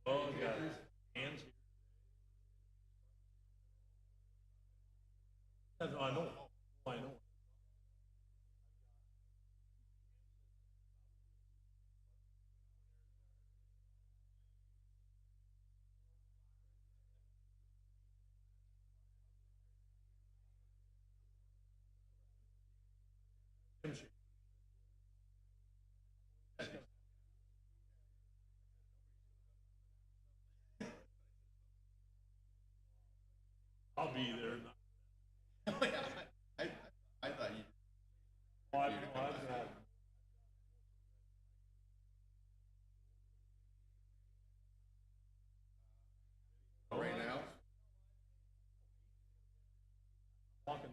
Oh, I got hands here. I know. I know. I'll be there. I, I thought you. Oh, I've got. Right now? Walking.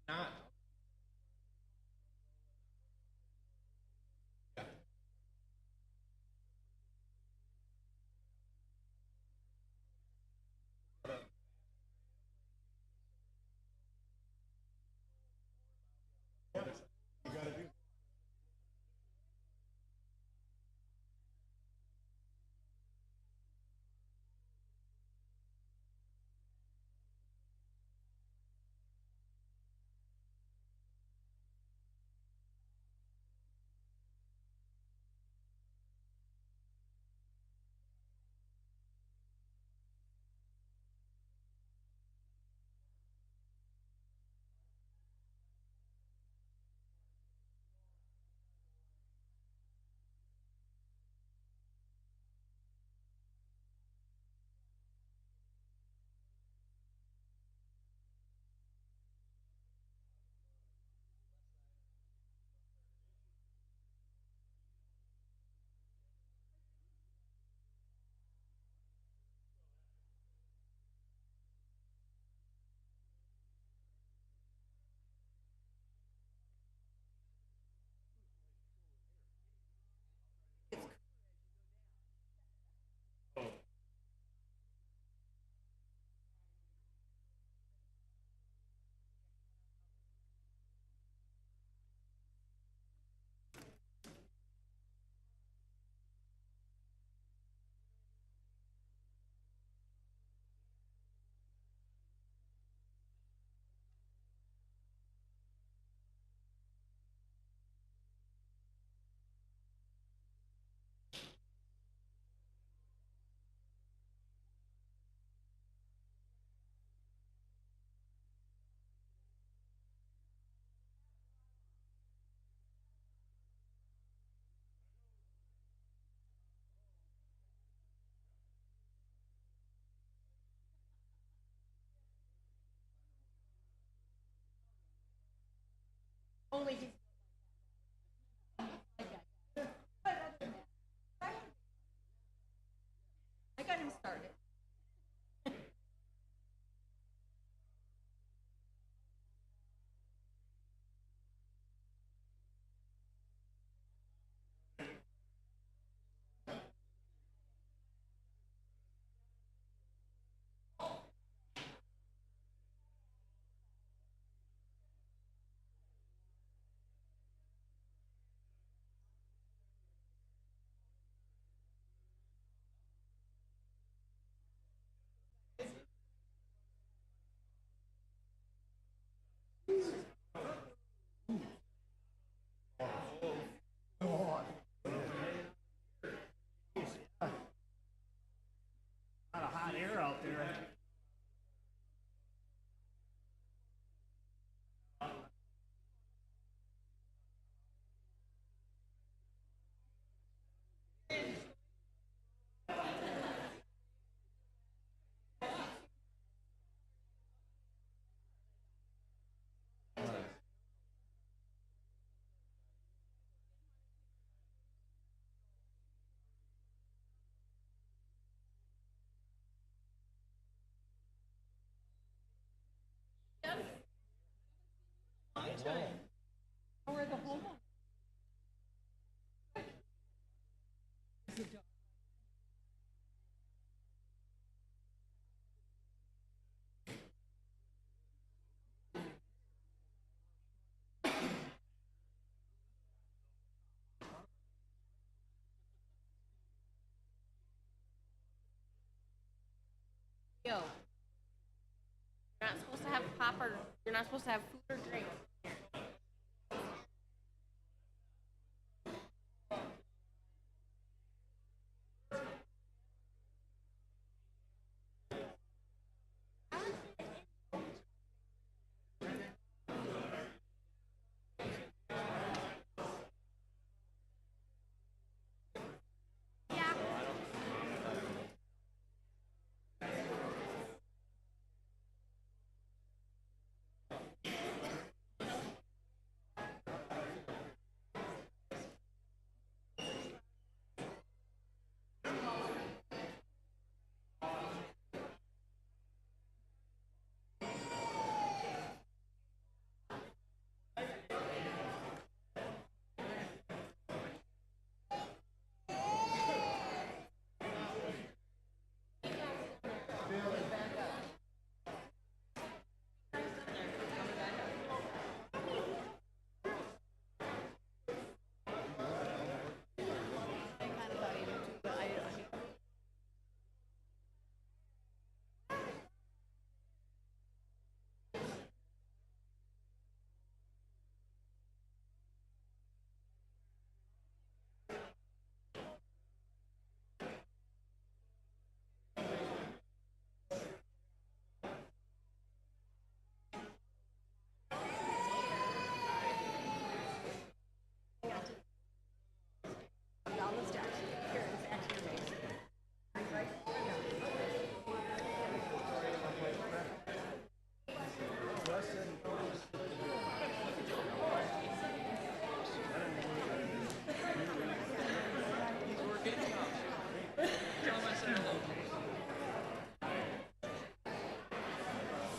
Not. You gotta do. Only he's I got him started. A lot of hot air out there. How are the whole one? Yo, you're not supposed to have pop or you're not supposed to have food or drink.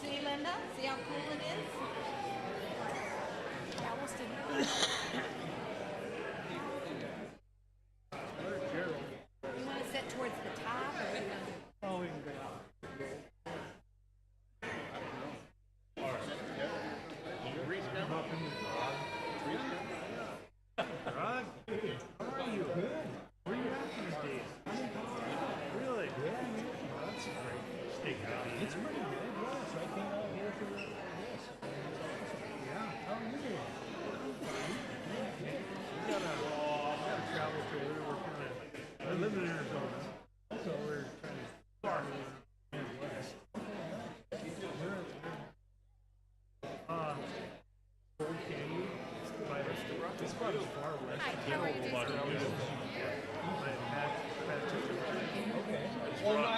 See, Linda? See how cool it is? I almost didn't. You want to sit towards the top or you want to... Oh, we can go out. Rod, how are you? Where are you at these days? Really? Yeah, that's great. Stay good. It's pretty good. Yes, I came out here for this. Yeah. How are you doing? We gotta travel to where we're kind of. I live in Arizona, so we're trying to start in the Midwest. Old Canyon. It's about as far west. Hi, how are you doing? Okay. Well, I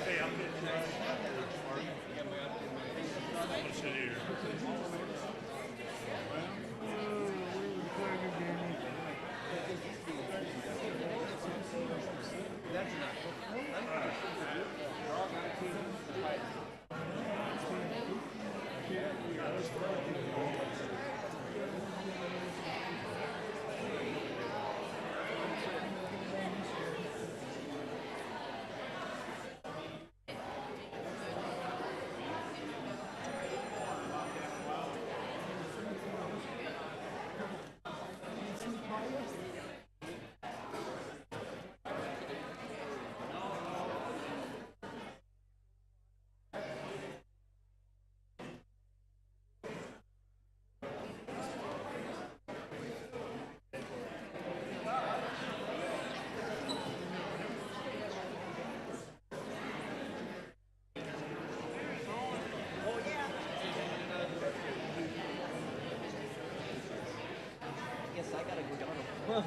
Hey, I'm good. Let's sit here. Guess I gotta go down.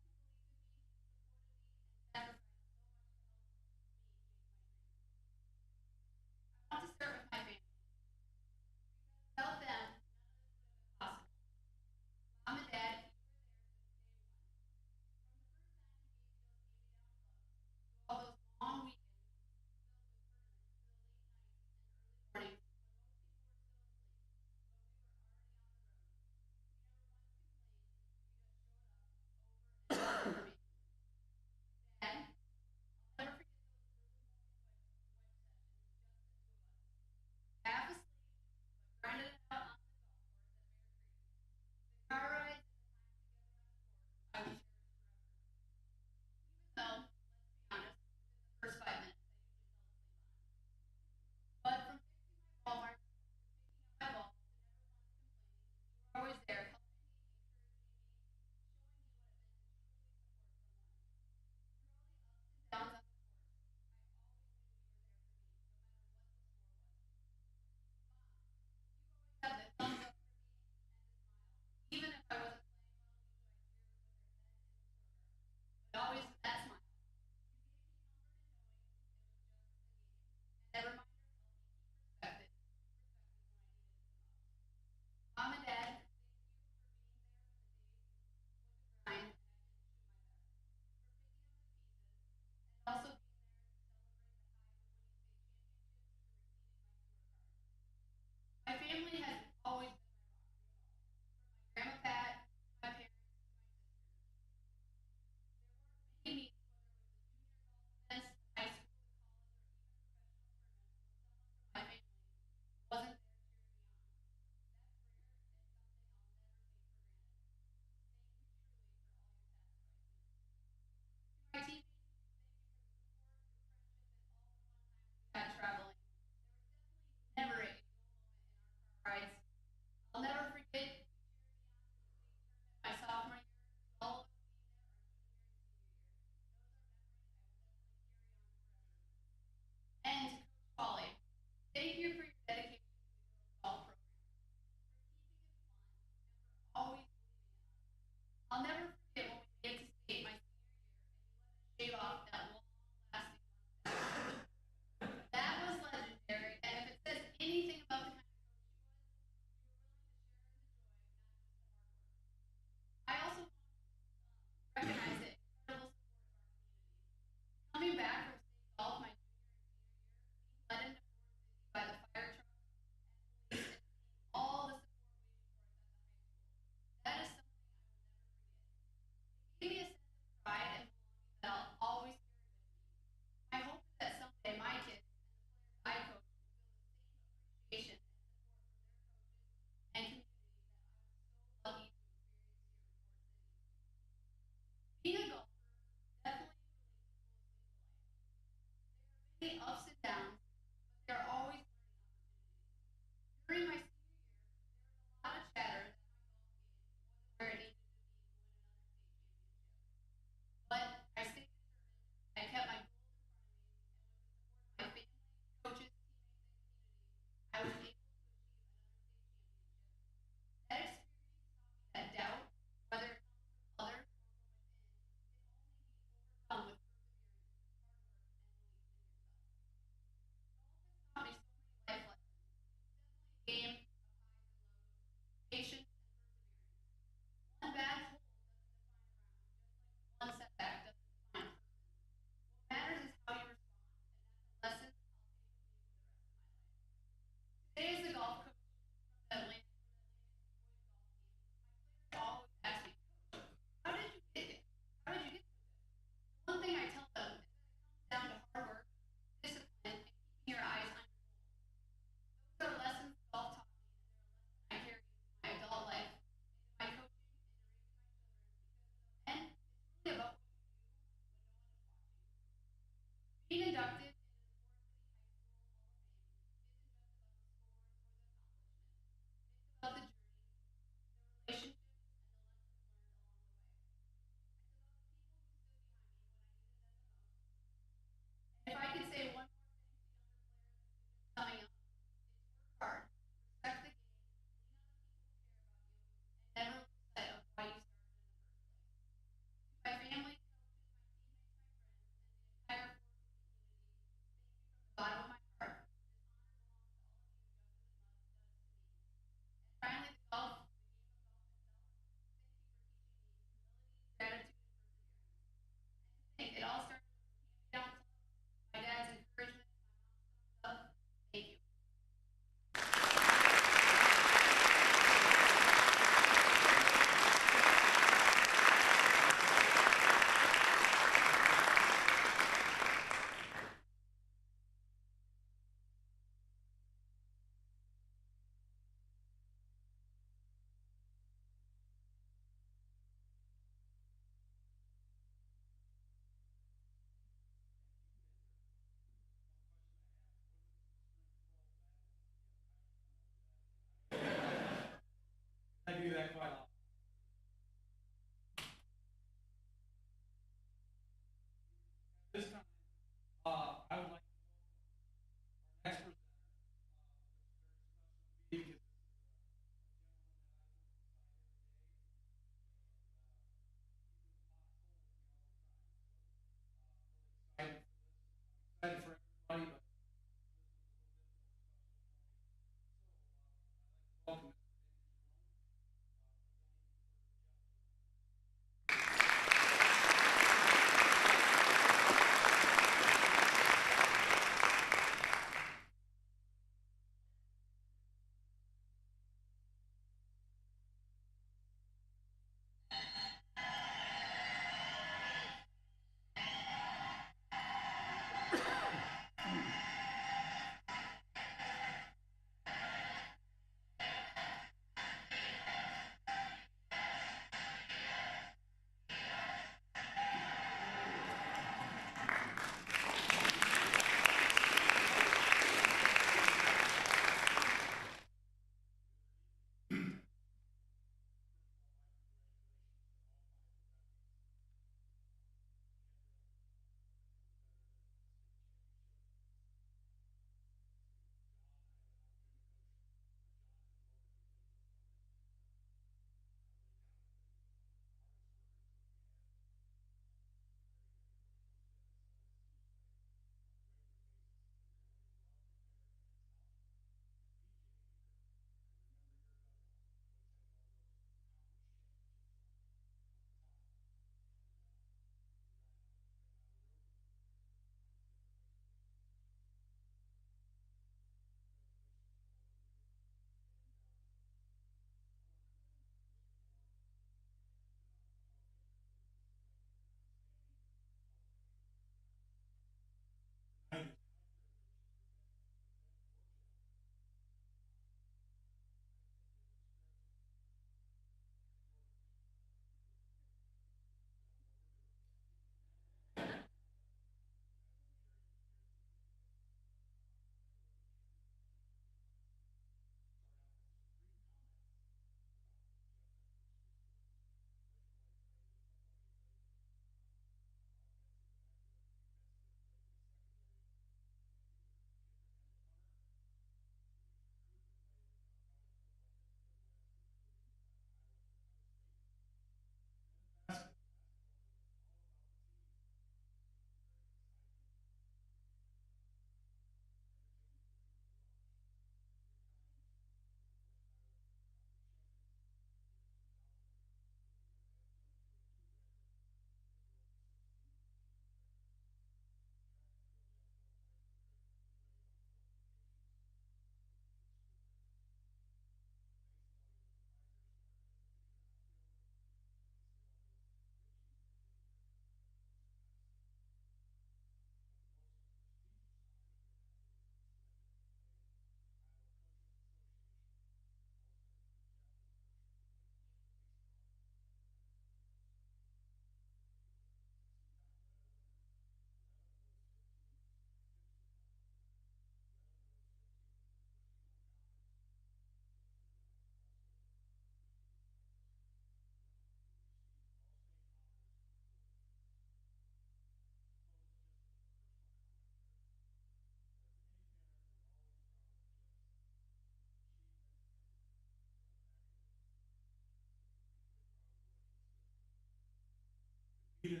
Right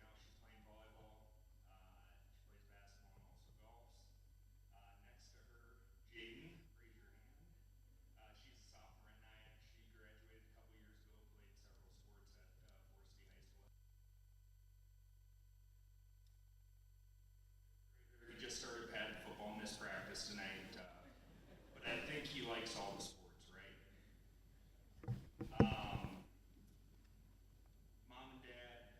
now, she's playing volleyball. She plays basketball and also golfs. Next to her, Jaden, raise your hand. She's a sophomore at Nyack. She graduated a couple years ago, played several sports at Forest City High School. He just started pad football, missed practice tonight, but I think he likes all the sports, right? Um, Mom and Dad,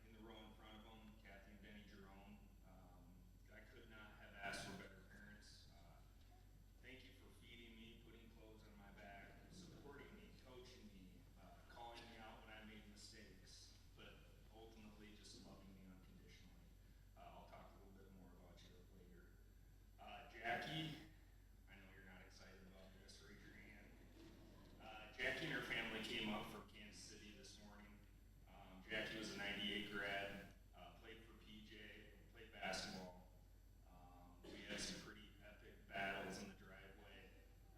in the row in front of them, Kathy and Denny Jerome. I could not have asked for better parents. Thank you for feeding me, putting clothes on my back, supporting me, coaching me, calling me out when I made mistakes, but ultimately just loving me unconditionally. I'll talk a little bit more about you later. Jackie, I know you're not excited about this, raise your hand. Jackie and her family came up from Kansas City this morning. Jackie was a 98 grad, played for PJ, played basketball. We had some pretty epic battles in the driveway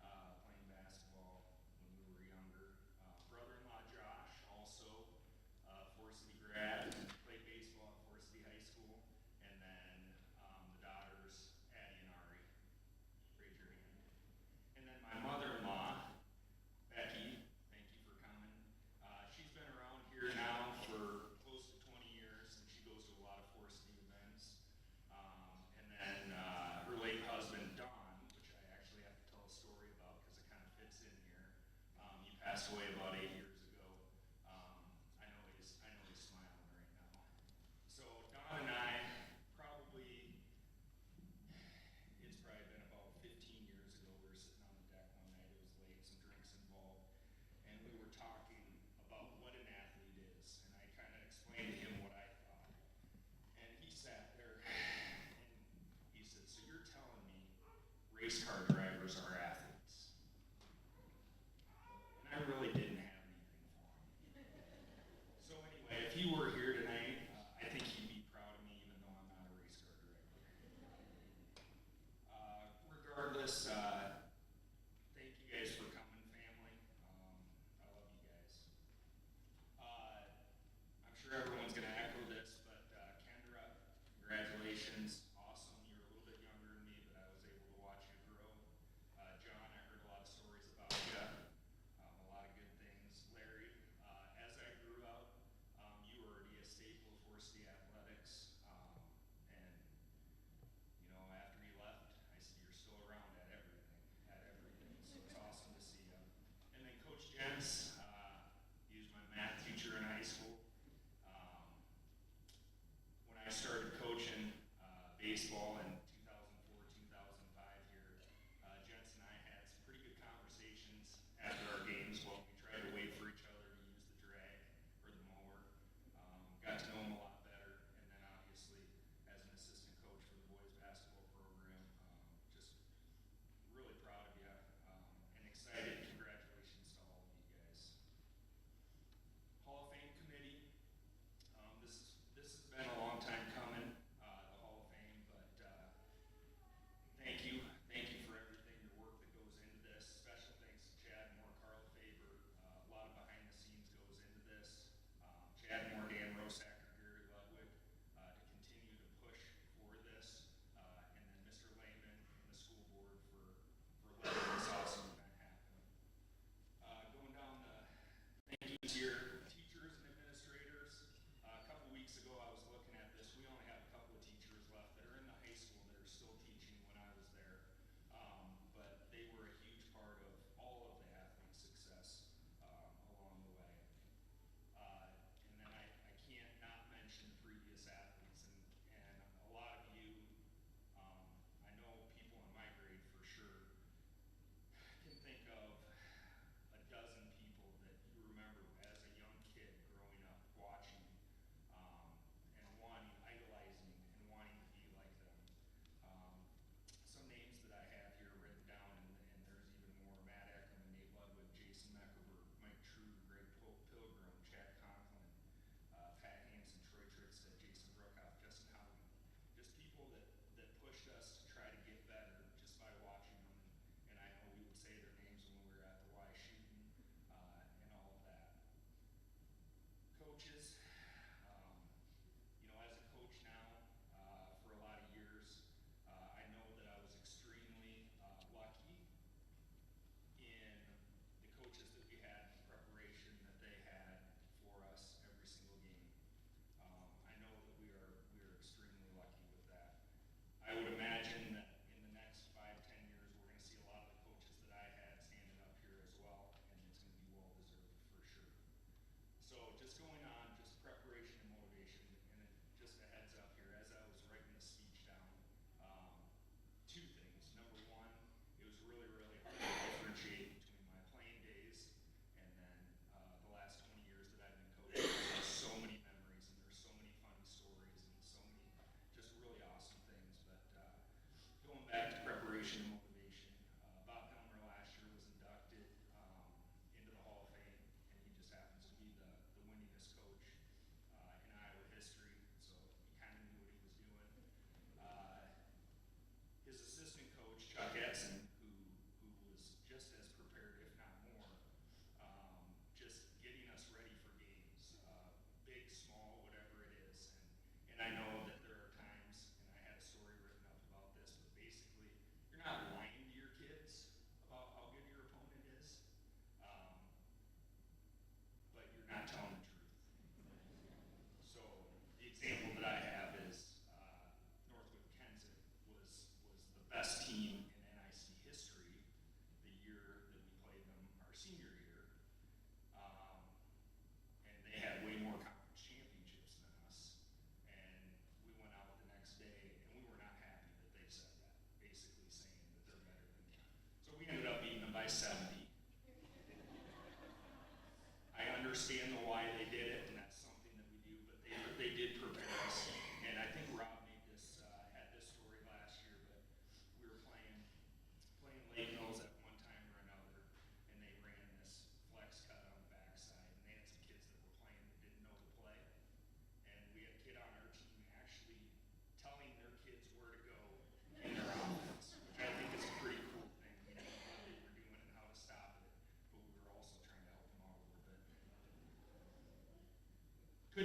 playing basketball when we were younger. Brother-in-law Josh, also Forest City grad, played baseball at Forest City High School. And then the daughters, Addie and Ari, raise your hand. And then my mother-in-law, Becky, thank you for coming. She's been around here now for close to 20 years, and she goes to a lot of Forest City events. And then her late husband, Don, which I actually have to tell a story about because it kind of fits in here. He passed away about 8 years ago. I know he's smiling right now. So Don and I probably it's probably been about 15 years ago. We were sitting on the deck one night. It was late, some drinks involved, and we were talking about what an athlete is. And I kind of explained to him what I thought. And he sat there and he said, "So you're telling me race car drivers are athletes?" And I really didn't have anything for him. So anyway, if he were here tonight, I think he'd be proud of me, even though I'm not a race car driver. Regardless, thank you guys for coming, family. I love you guys. I'm sure everyone's going to echo this, but Kendra, congratulations. Awesome. You're a little bit younger than me, but I was able to watch you grow. John, I heard a lot of stories about you, a lot of good things. Larry, as I grew up, you were already a staple of Forest City Athletics. And you know, after he left, I see you're still around at everything. So it's awesome to see you. And then Coach Jens, he was my math teacher in high school.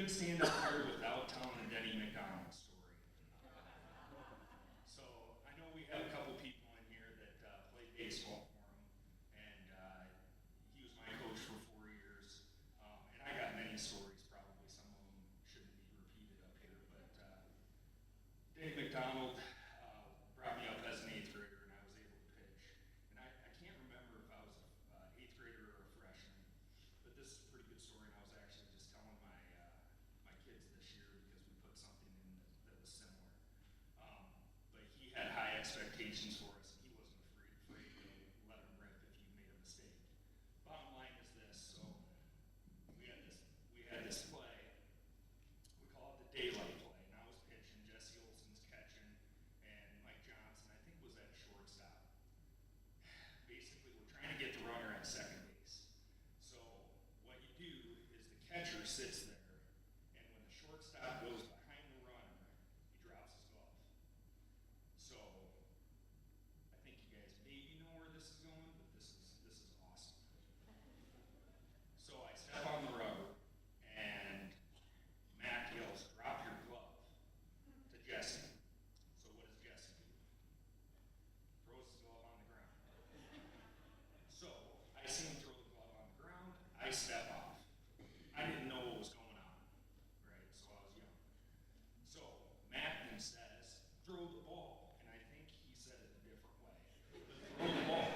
stand up here without telling a Denny McDonald story. So I know we have a couple people in here that played baseball for him, and he was my coach for 4 years. And I got many stories, probably some of them shouldn't be repeated up here, but Denny McDonald brought me up as an 8th grader, and I was able to pitch. And I can't remember if I was an 8th grader or a freshman, but this is a pretty good story, and I was actually just telling my kids this year because we put something in that was similar. But he had high expectations for us, and he wasn't afraid to let him rip if you made a mistake. Bottom line is this: so we had this play. We call it the daylight play, and I was pitching. Jesse Olson's catching, and Mike Johnson, I think, was at shortstop. Basically, we're trying to get the runner at second base. So what you do is the catcher sits there, and when the shortstop goes behind the runner, he drops his glove. So I think you guys maybe know where this is going, but this is awesome. So I step on the rubber, and Mac yells, "Drop your glove," to Jesse. So what does Jesse do? Throws his glove on the ground. So I see him throw the glove on the ground. I step off. I didn't know what was going on, right? So I was young. So Matt then says, "Throw the ball," and I think he said it a different way. Throw the ball.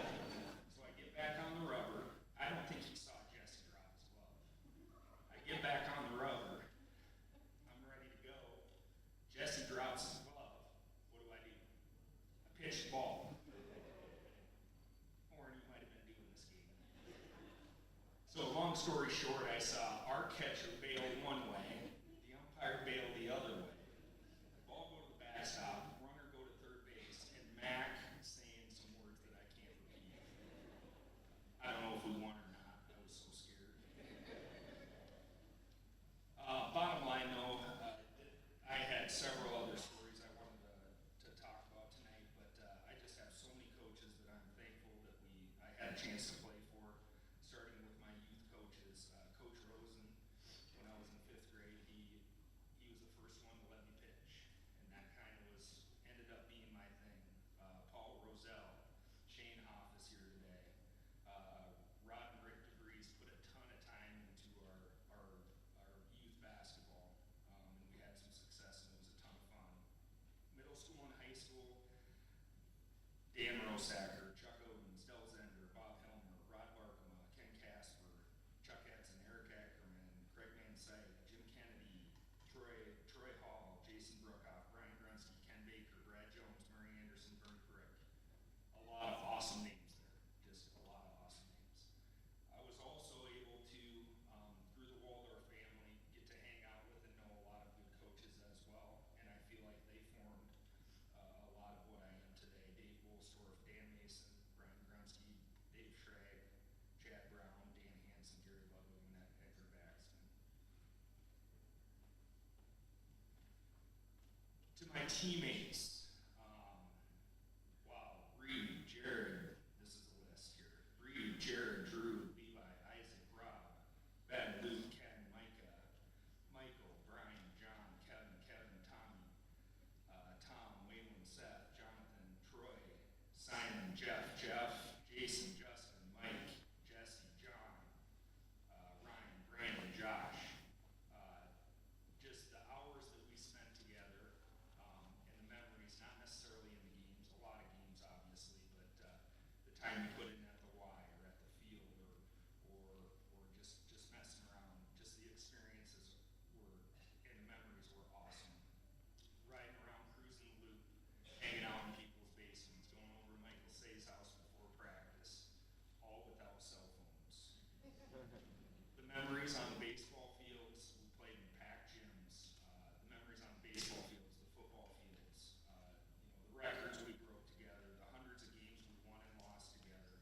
So I get back on the rubber. I don't think he saw Jesse drop his glove. I get back on the rubber. I'm ready to go. Jesse drops his glove. What do? I pitch the ball. Or you might have been doing this game. So long story short, I saw our catcher bail one way, the umpire bail the other way. The ball go to the backstop, runner go to third base, and Mac saying some words that I can't repeat. I don't know if we won or not. I was so scared. Bottom line, though, I had several other stories I wanted to talk about tonight, but I just have so many coaches that I'm thankful that I had a chance to play for, starting with my youth coaches. Coach Rosen, when I was in 5th grade, he was the first one to let me pitch, and that kind of ended up being my thing. Paul Roselle, Shane Hoff is here today. Rod and Rick DeVries put a ton of time into our youth basketball, and we had some success, and it was a ton of fun. Middle school and high school, Dan Rosacker, Chuck Odens, Del Zender, Bob Helmer, Rod Barkema, Ken Casper, Chuck Edson, Eric Ackerman, Craig Van Syke, Jim Kennedy, Troy Hall, Jason Brookhoff, Brian Grunsky, Ken Baker, Brad Jones, Murray Anderson, Bernie Crick. A lot of awesome names there. Just a lot of awesome names. I was also able to, through the Waldorf family, get to hang out with and know a lot of good coaches as well, and I feel like they formed a lot of what I am today. Dave Woolstorff, Dan Mason, Brian Grunsky, Dave Schrag, Chad Brown, Dan Hansen, Gary Ludwig, and Edgar Baxton. To my teammates, wow, Reed, Jared, this is the list here. Reed, Jared, Drew, Levi, Isaac, Rob, Ben, Luke, Ken, Micah, Michael, Brian, John, Kevin, Tommy, Tom, Waylon, Seth, Jonathan, Troy, Simon, Jeff, Jason, Justin, Mike, Jesse, John, Ryan, Brandon, Josh. Just the hours that we spent together, and the memories, not necessarily in the games, a lot of games obviously, but the time we put in at the Y or at the field or just messing around, just the experiences and the memories were awesome. Riding around, cruising the loop, hanging out in people's basements, going over to Michael Say's house before practice, all without cell phones. The memories on the baseball fields, we played in packed gyms. The memories on the baseball fields, the football fields, the records we broke together, the hundreds of games we won and lost together.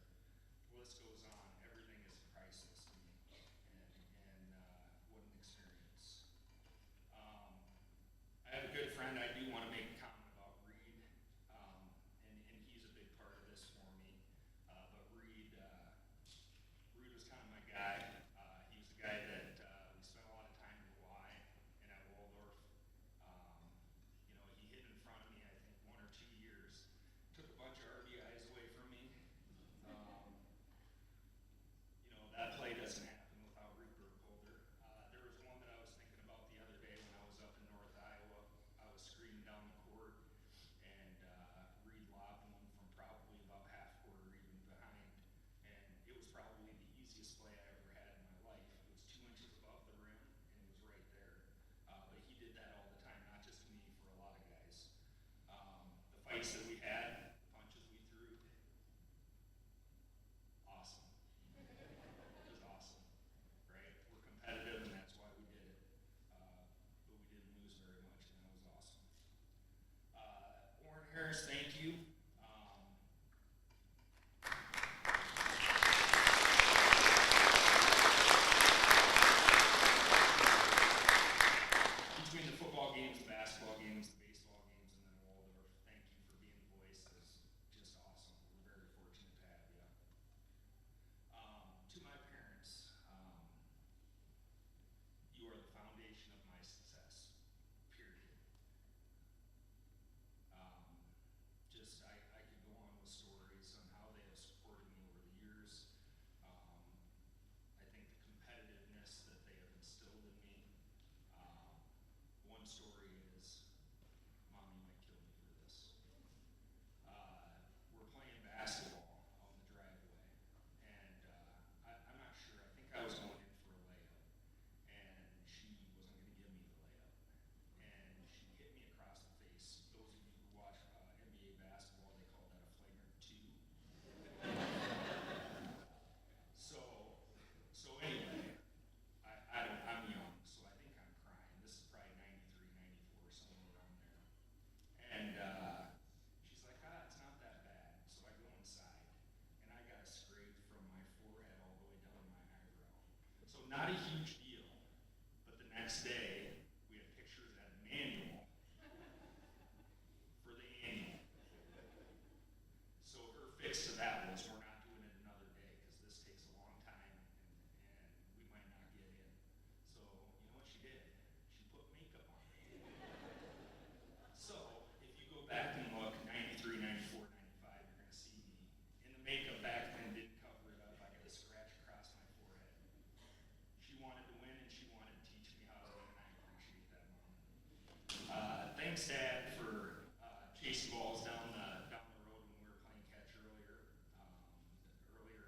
chasing balls down the road when we were playing catch earlier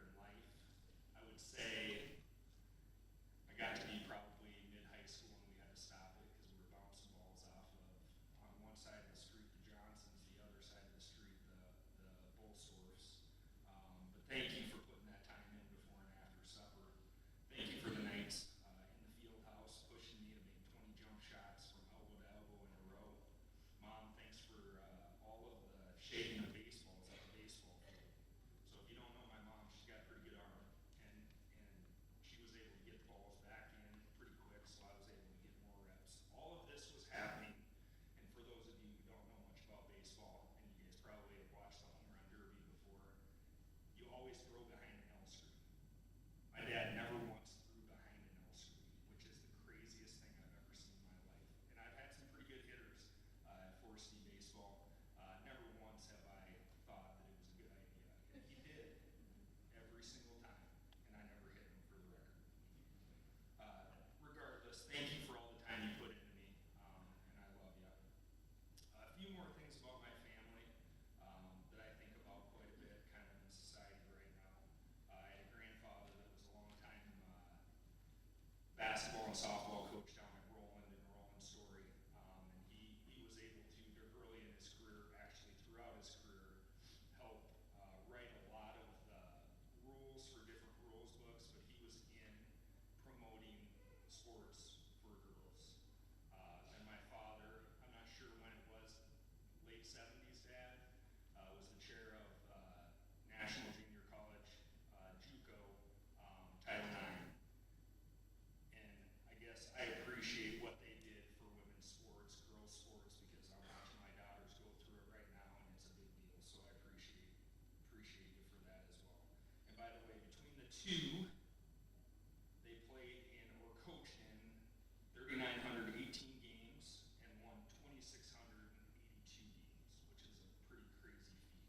in life. I would say I got to be probably mid-high school and we had to stop it because we were bouncing balls off of, on one side of the street, the Johnsons, the other side of the street, the Bullstorfs. But thank you for putting that time in before and after supper. Thank you for the nights in the field house, pushing me to make 20 jump shots from elbow to elbow in a row. Mom, thanks for all of the shaking the baseballs at the baseball field. So if you don't know my mom, she's got a pretty good arm, and she was able to get the balls back in pretty quick, so I was able to get more reps. All of this was happening, and for those of you who don't know much about baseball, and you guys probably have watched the home run derby before, you always throw behind an L screen. My dad never once threw behind an L screen, which is the craziest thing I've ever seen in my life. And I've had some pretty good hitters at 4C baseball. Never once have I thought that it was a good idea. And he did every single time, and I never hit him for the record. Regardless, thank you for all the time you put into me, and I love you. A few more things about my family that I think about quite a bit, kind of in society right now. I had a grandfather that was a long-time basketball and softball coach down at Roland in Roland Story, and he was able to, early in his career, actually throughout his career, help write a lot of the rules for different rules books, but he was in promoting sports for girls. And my father, I'm not sure when it was, late 70s, Dad, was the chair of National Junior College JUCO Title IX. And I guess I appreciate what they did for women's sports, girls' sports, because I'm watching my daughters go through it right now, and it's a big deal. So I appreciate you for that as well. And by the way, between the two, they played in or coached in 3,918 games and won 2,682 games, which is a pretty crazy feat.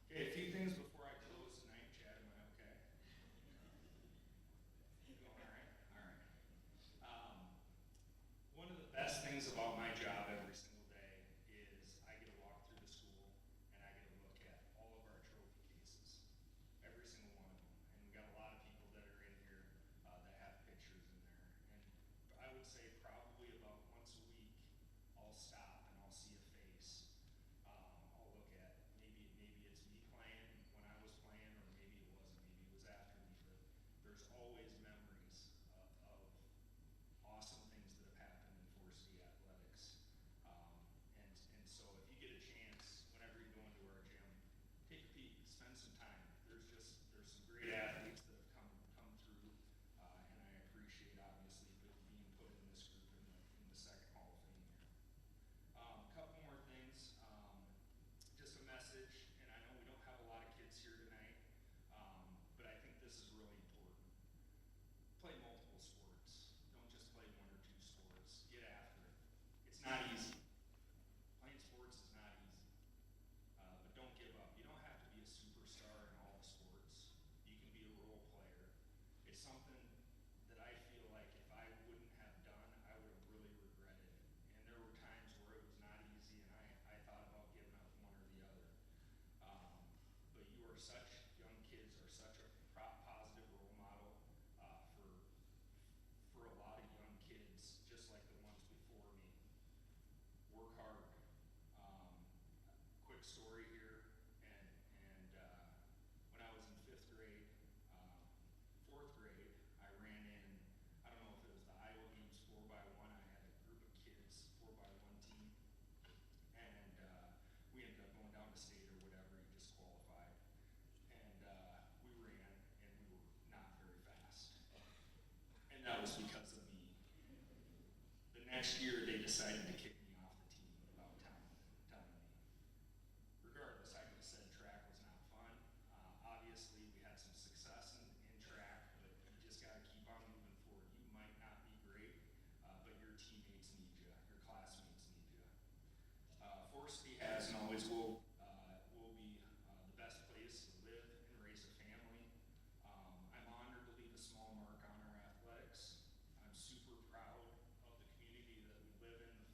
Okay, a few things before I close tonight, Chad. Am I okay? You going all right? All right. One of the best things about my job every single day is I get to walk through the school and I get to look at all of our trophy cases, every single one of them. And we got a lot of people that are in here that have pictures in there. And I would say probably about once a week, I'll stop and I'll see a face. I'll look at maybe it's me playing when I was playing, or maybe it wasn't. Maybe it was after me. But there's always memories of awesome things that have happened in 4C athletics. And so if you get a chance, whenever you go into our gym, take a peek, spend some time. There's some great athletes that have come through, and I appreciate obviously being put in this group in the second Hall of Fame here. A couple more things. Just a message, and I know we don't have a lot of kids here tonight, but I think this is really important. Play multiple sports. Don't just play one or two sports. Get after it. It's not easy. Playing sports is not easy. But don't give up. You don't have to be a superstar in all the sports. You can be a role player. It's something that I feel like if I wouldn't have done, I would have really regretted it. And there were times where it was not easy, and I thought about giving up one or the other. But you are young kids are such a positive role model for a lot of young kids, just like the ones before me. Work hard. Quick story here, and when I was in 5th grade, 4th grade, I ran in, I don't know if it was the Iowa games 4x1, I had a group of kids, 4x1 team, and we ended up going down to state or whatever, you just qualified, and we ran, and we were not very fast, and that was because of me. The next year, they decided to kick me off the team without telling me. Regardless, I could have said track was not fun. Obviously, we had some success in track, but you just got to keep on moving forward. You might not be great, but your teammates need you. Your classmates need you. 4C has and always will be the best place to live and raise a family. I'm honored to leave a small mark on our athletics. I'm super proud of the community that we live in, the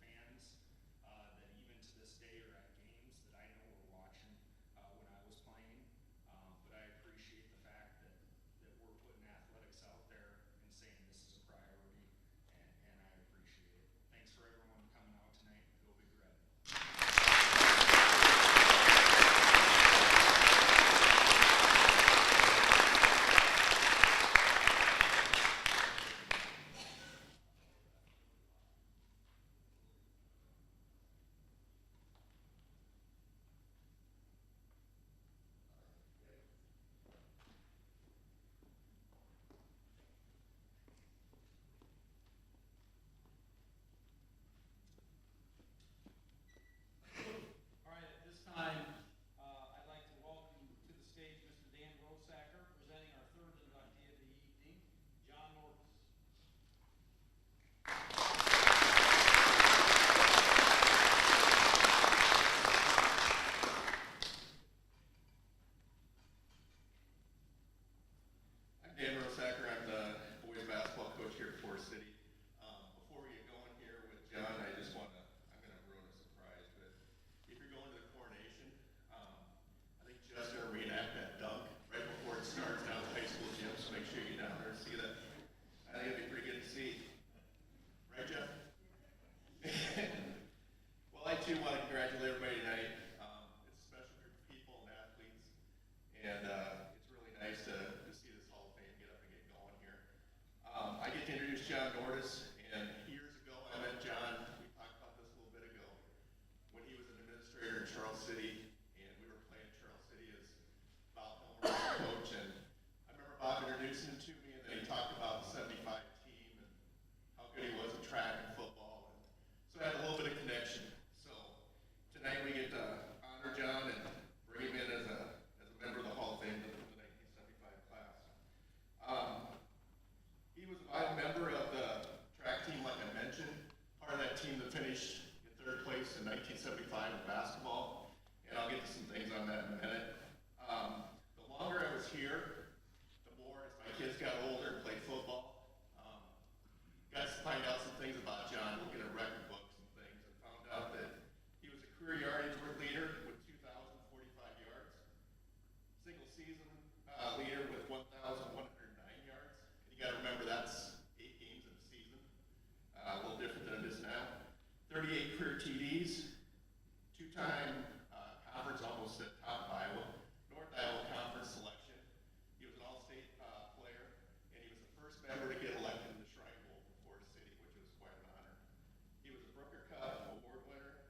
1975 in basketball, and I'll get to some things on that in a minute. The longer I was here, the more as my kids got older and played football, got to find out some things about John, looking at record books and things, and found out that he was a career yardage leader with 2,045 yards, single season leader with 1,109 yards. And you got to remember that's 8 games in a season, a little different than it is now. 38 career TDs, two-time conference, almost at top of Iowa, North Iowa Conference selection. He was an all-state player, and he was the first member to get elected in the Shrine Bowl for Forest City, which was quite an honor. He was a Brooker Cup award winner,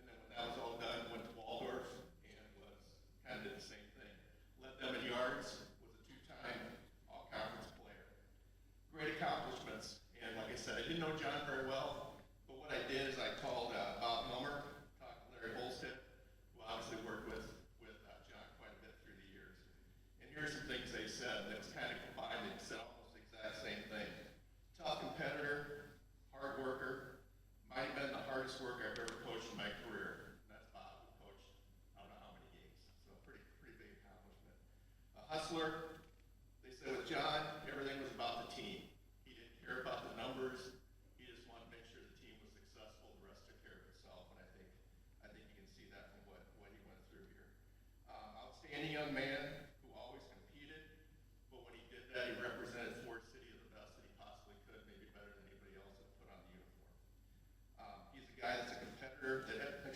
and then when that was all done, went to Waldorf and was kind of did the same thing. Led them in yards, was a two-time all-conference player. Great accomplishments, and like I said, I didn't know John very well, but what I did is I called Bob Milmer, talked to Larry Holstead, who obviously worked with John quite a bit through the years. And here's some things they said that was kind of combined. They said almost the exact same thing. Tough competitor, hard worker, might have been the hardest worker I've ever coached in my career. And that's Bob, who coached I don't know how many games. So pretty big accomplishment. A hustler. They said with John, everything was about the team. He didn't care about the numbers. He just wanted to make sure the team was successful. The rest took care of itself. And I think you can see that from what he went through here. Outstanding young man who always competed, but when he did that, he represented Forest City to the best that he possibly could, maybe better than anybody else that put on the uniform. He's a guy that's a competitor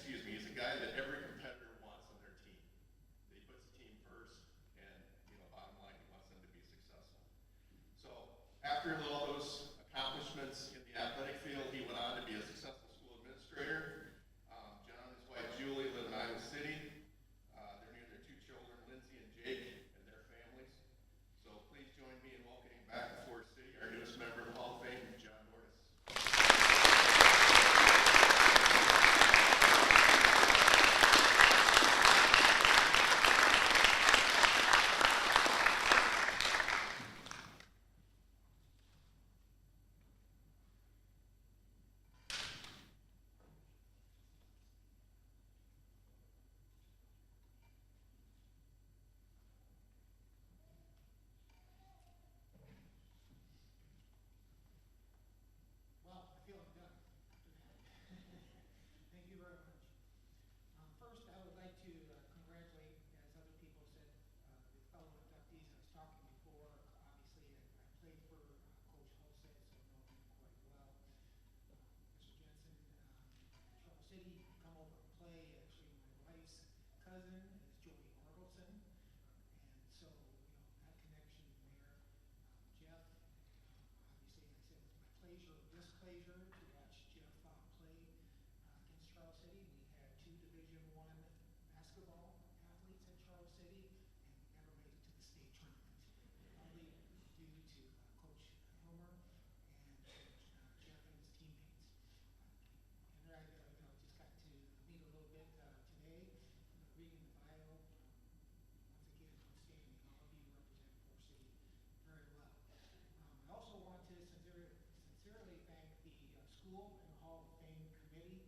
he's a guy that every competitor wants on their team. That he puts the team first, and bottom line, he wants them to be successful. So after all those accomplishments in the athletic field, he went on to be a successful school administrator. John and his wife Julie live in Iowa City. They're near their 2 children, Lindsay and Jake, and their families. So please join me in welcoming back to Forest City our newest member of the Hall of Fame, John Norris. Well, I feel I'm done after that. Thank you very much. First, I would like to congratulate, as other people said, the fellow inductees. I was talking before. Obviously, I played for Coach Holstead, so I know him quite well. Mr. Jensen, Charles City, come over and play. Actually, my wife's cousin is Jody Orgelson, and so that connection there. Jeff. Obviously, I said it's my displeasure to watch Jeff play against Charles City. We had 2 Division I basketball athletes at Charles City, and we never made it to the state tournament, only due to Coach Hilmer and Jeff and his teammates. And I just got to meet a little bit today, reading the bio. Once again, outstanding. All of you represent Forest City very well. I also want to sincerely thank the school and Hall of Fame committee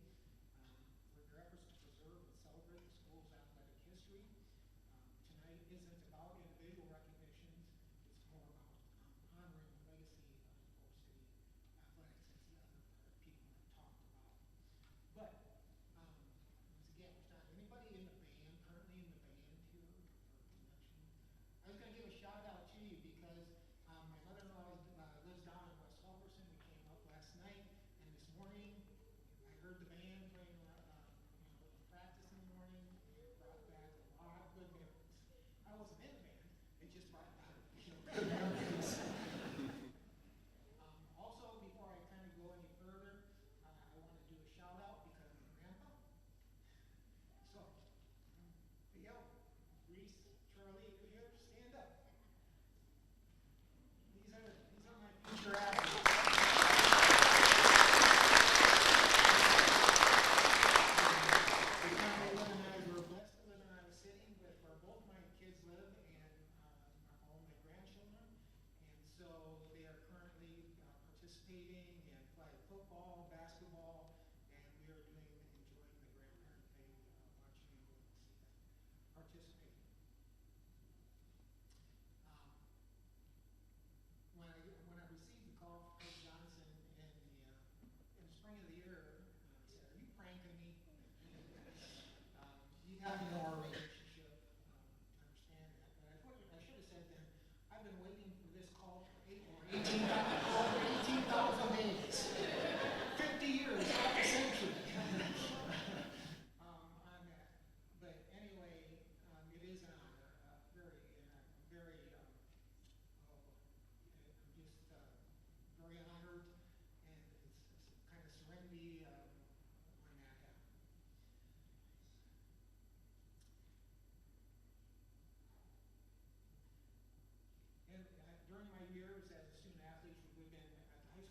for their efforts to preserve and celebrate the school's athletic history. Tonight isn't about individual recognitions, it's more about honoring the legacy of Forest City athletics, as the other people have talked about. But once again, there's not anybody in the band, currently in the band here for Induction. I was going to give a shout out to you because my mother-in-law lives down in West Halverson. We came up last night, and this morning I heard the band playing practice in the morning. Brought back a lot of good memories. I wasn't in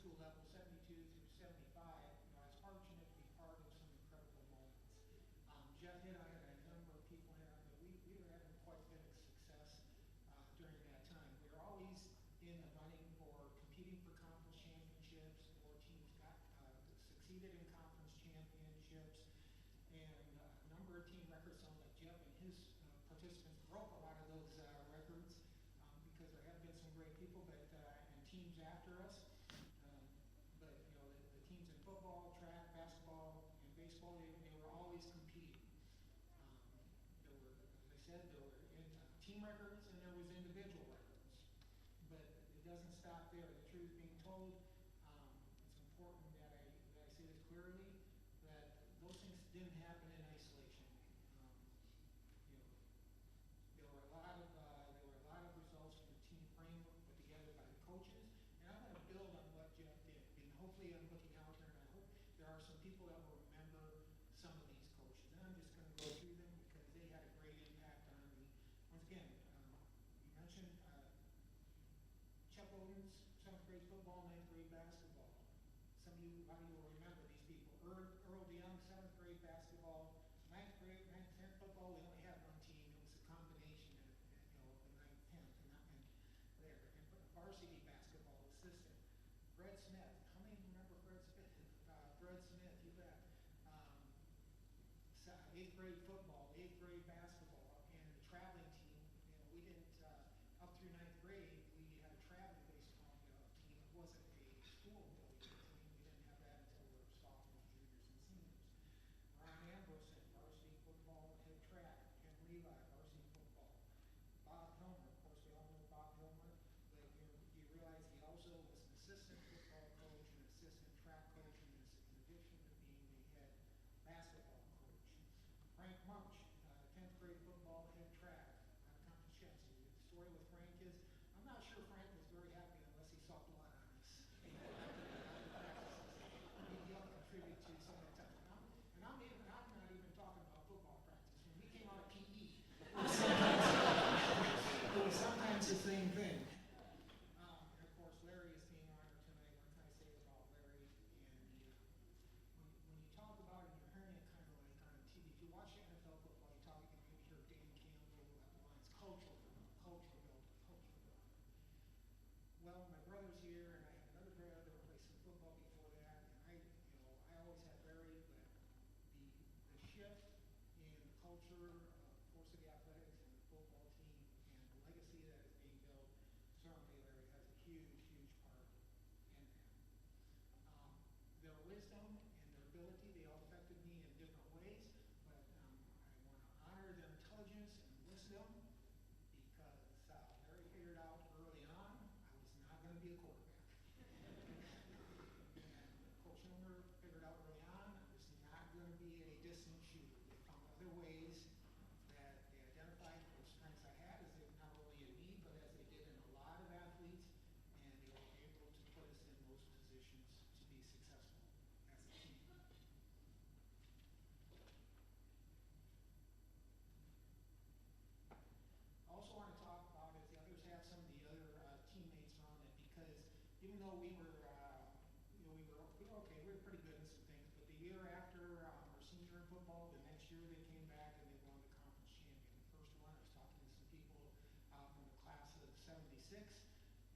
school level, 72 through 75, you know, I was fortunate to be part of some incredible moments. Jeff hit on it, and a number of people hit on it. We were having quite a bit of success during that time. We were always in the running for competing for conference championships, or teams got succeeded in conference championships, and a number of team records. Sounds like Jeff and his participants broke a lot of those records because there have been some great people, but and teams after us. But you know, the teams in football, track, basketball, and baseball, they were always competing. There were, as I said, there were team records and there was individual records. But it doesn't stop there. The truth being told, it's important that I say this clearly, that those things didn't happen in isolation. You know, there were a lot of results from the team framework put together by the coaches, and I'm going to build on what Jeff did. And hopefully, I'm looking out here, and I hope there are some people that will remember some of these coaches. And I'm just going to go through them because they had a great impact on me. Once again, you mentioned Chuck Odens, 7th grade football, 9th grade basketball. Some of you, a lot of you will remember these people. Earl DeYoung, 7th grade basketball, 9th grade, 9th, 10th football. We only had one team. It was a combination of, you know, the 9th, 10th, and there. And varsity basketball assistant, Fred Smith. How many remember Fred Smith? Fred Smith, you bet. 8th grade football, 8th grade basketball, and the traveling team. You know, we didn't up through 9th grade. We had a traveling baseball team. It wasn't a school building team. We didn't have that until we were sophomores, juniors, and seniors. Ron Ambrose, varsity football, head track. Ken Levi, varsity football. Bob Hilmer, of course, we all know Bob Hilmer, but you realize he also was an assistant football coach, an assistant track coach, and in addition to being the head basketball coach. Frank Munch, 10th grade football, head track, out of conference champs. The story with Frank is, I'm not sure Frank was very happy unless he saw blood on us. He helped contribute to some of the time. And I'm not even talking about football practice. When we came out of PE, it was sometimes the same thing. And of course, Larry is being honored tonight. What can I say about Larry? And when you talk about it, you're hearing it kind of like on TV. If you watch NFL football, you maybe hear Dan Campbell at the lines, culture builder. Well, my brother's here, and I have another brother that played some football before that, and I always had Larry, but the shift in the culture of Fort City Athletics and the football team and the legacy that is being built, certainly Larry has a huge, huge part in that. Their wisdom and their ability, they all affected me in different ways, but I want to honor their intelligence and wisdom because Larry figured out early on I was not going to be a quarterback. And Coach Hilmer figured out early on I was not going to be a distant shooter. They found other ways that they identified what strengths I had, as they not only in me, but as they did in a lot of athletes, and they were able to put us in those positions to be successful as a team. I also want to talk about, as the others have, some of the other teammates around it, because even though we were okay, we were pretty good in some things, but the year after our senior in football, the next year they came back and they won the conference champion. The first one, I was talking to some people from the class of '76,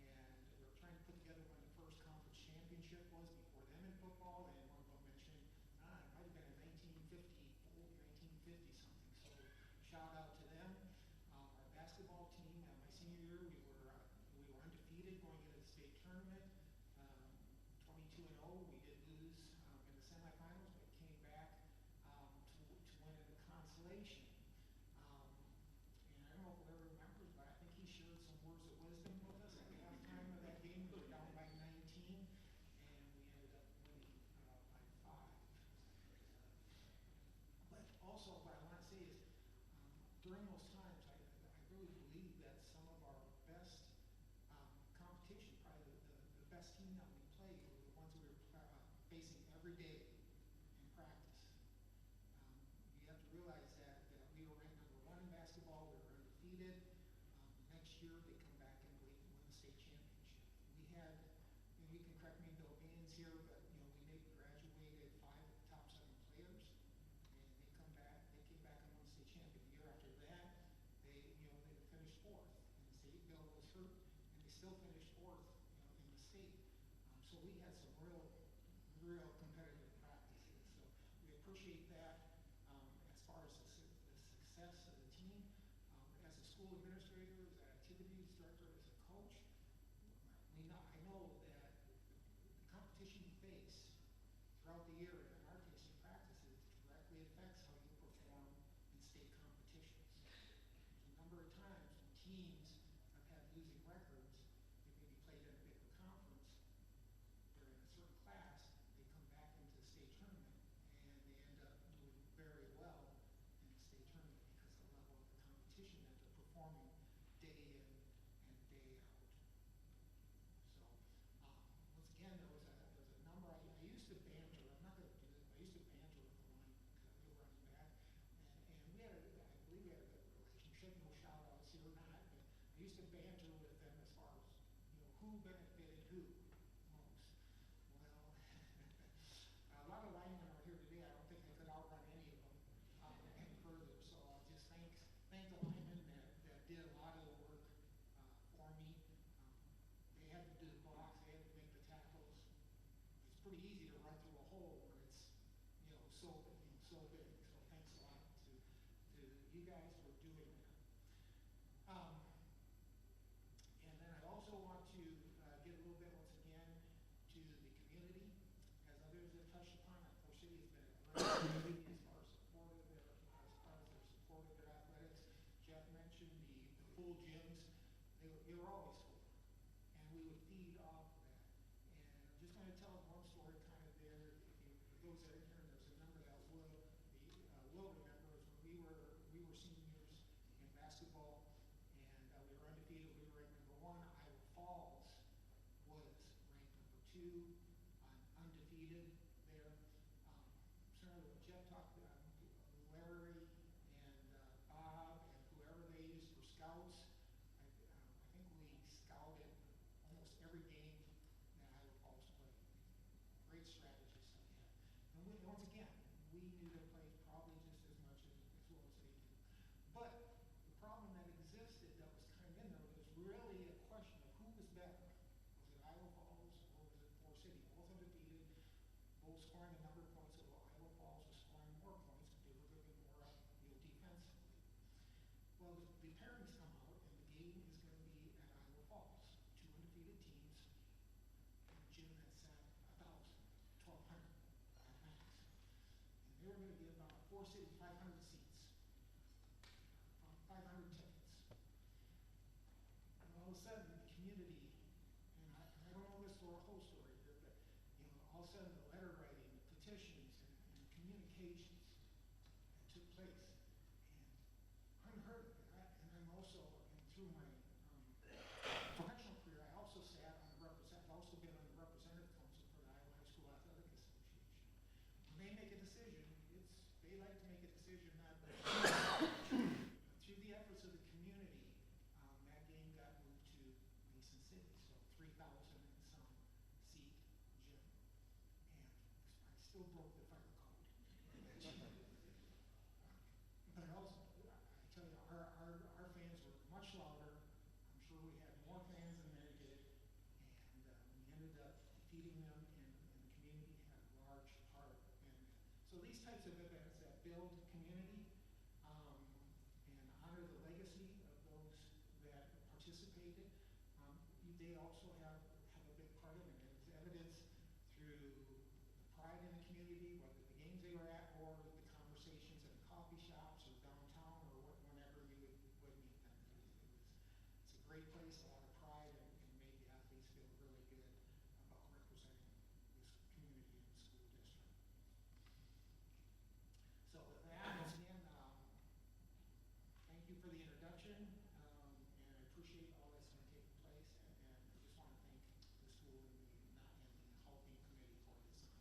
and we were trying to put together when the first conference championship was before them in football, and one of them mentioned, it might have been in 1950 something, so shout out to them. Our basketball team, my senior year, we were undefeated going into the state tournament, 22-0. We did lose in the semifinals, but came back to win in the consolation. And I don't know if Larry remembers, but I think he shared some words of wisdom with us at the halftime of that game. We were down by 19, and we ended up winning by 5. But also, what I want to say is, during those times, I really believe that some of our best competition, probably the best team that we played, were the ones we were facing every day in practice. You have to realize that we were ranked #1 in basketball, we were undefeated. Next year, they come back and win the state championship. We had, and we can correct me, Bill Gaines here, but, we maybe graduated 5 of the top 7 players, and they came back and won state champion. The year after that, they finished 4th in the state. Bill was hurt, and they still finished 4th, in the state. So we had some real competitive practices. So we appreciate that. As far as the success of the team, as a school administrator, as an activities director, as a coach, I know that the competition you face throughout the year, and in our case, in practices, directly affects how you perform in state competitions. There's a number of times when teams have had losing records, they maybe played in a bigger conference, they're in a certain class, they come back into the state tournament, and they end up doing very well in the state tournament because of the level of the competition that they're performing day in and day out. So, once again, there was a number. I used to banter. I'm not going to do this, but I used to banter with the line because I was running back, and we had I believe we had a good relationship. No shout outs here or not, but I used to banter with them as far as who benefited who most. Well, a lot of linemen are here today. I don't think I could outrun any of them any further. So I'll just thank the linemen that did a lot of the work for me. They had to do the blocks, they had to make the tackles. It's pretty easy to run through a hole when it's so big. So thanks a lot to you guys for doing that. And then I also want to get a little bit once again to the community, as others have touched upon. Our city has been a great community as far as support of their athletics. Jeff mentioned the full gyms. They were always full, and we would feed off of that. And I'm just going to tell one story kind of there. For those that are here, there's a number that will remember is when we were seniors in basketball, and we were undefeated. We were ranked number 1. Iowa Falls was ranked number 2, undefeated there. Senator Jeff talked about Larry and Bob and whoever they used for scouts. I think we scouted almost every game that Iowa Falls played. Great strategists that we had. And once again, we knew their plays probably just as much as well as they do. But the problem that existed that was kind of in there was really a question of who was better. Was it Iowa Falls or was it Forest City? Both undefeated, both scoring a number of points, although Iowa Falls was scoring more points because they were giving more up defensively. Well, the pairings come out, and the game is going to be at Iowa Falls. 2 undefeated teams, and a gym that sat 1,200 at max. And they were going to give Forest City 500 seats, 500 tickets. And all of a sudden, the community, and I don't know this whole story here, but all of a sudden the letter writing, the petitions, and communications that took place, and unheard of. And I'm also, through my professional career, I also sat on the I've also been on the representative council for the Iowa High School Athletic Association. When they make a decision, they like to make a decision not by through the efforts of the community. That game got moved to Mason City, so 3,000 and some seat gym, and I still broke the fire code. But also, I tell you, our fans were much louder. I'm sure we had more fans than they did, and we ended up defeating them, and the community had a large part in it. So these types of events that build community and honor the legacy of those that participated, they also have a big part in it. And it's evidence through the pride in the community, whether the games they were at or the conversations in coffee shops or downtown or whenever you would meet them. It's a great place, a lot of pride, and made the athletes feel really good about representing this community and the school district. So with that, once again, thank you for the introduction, and I appreciate all that's going to take place, and I just want to thank the school and the Halting Committee for this honor.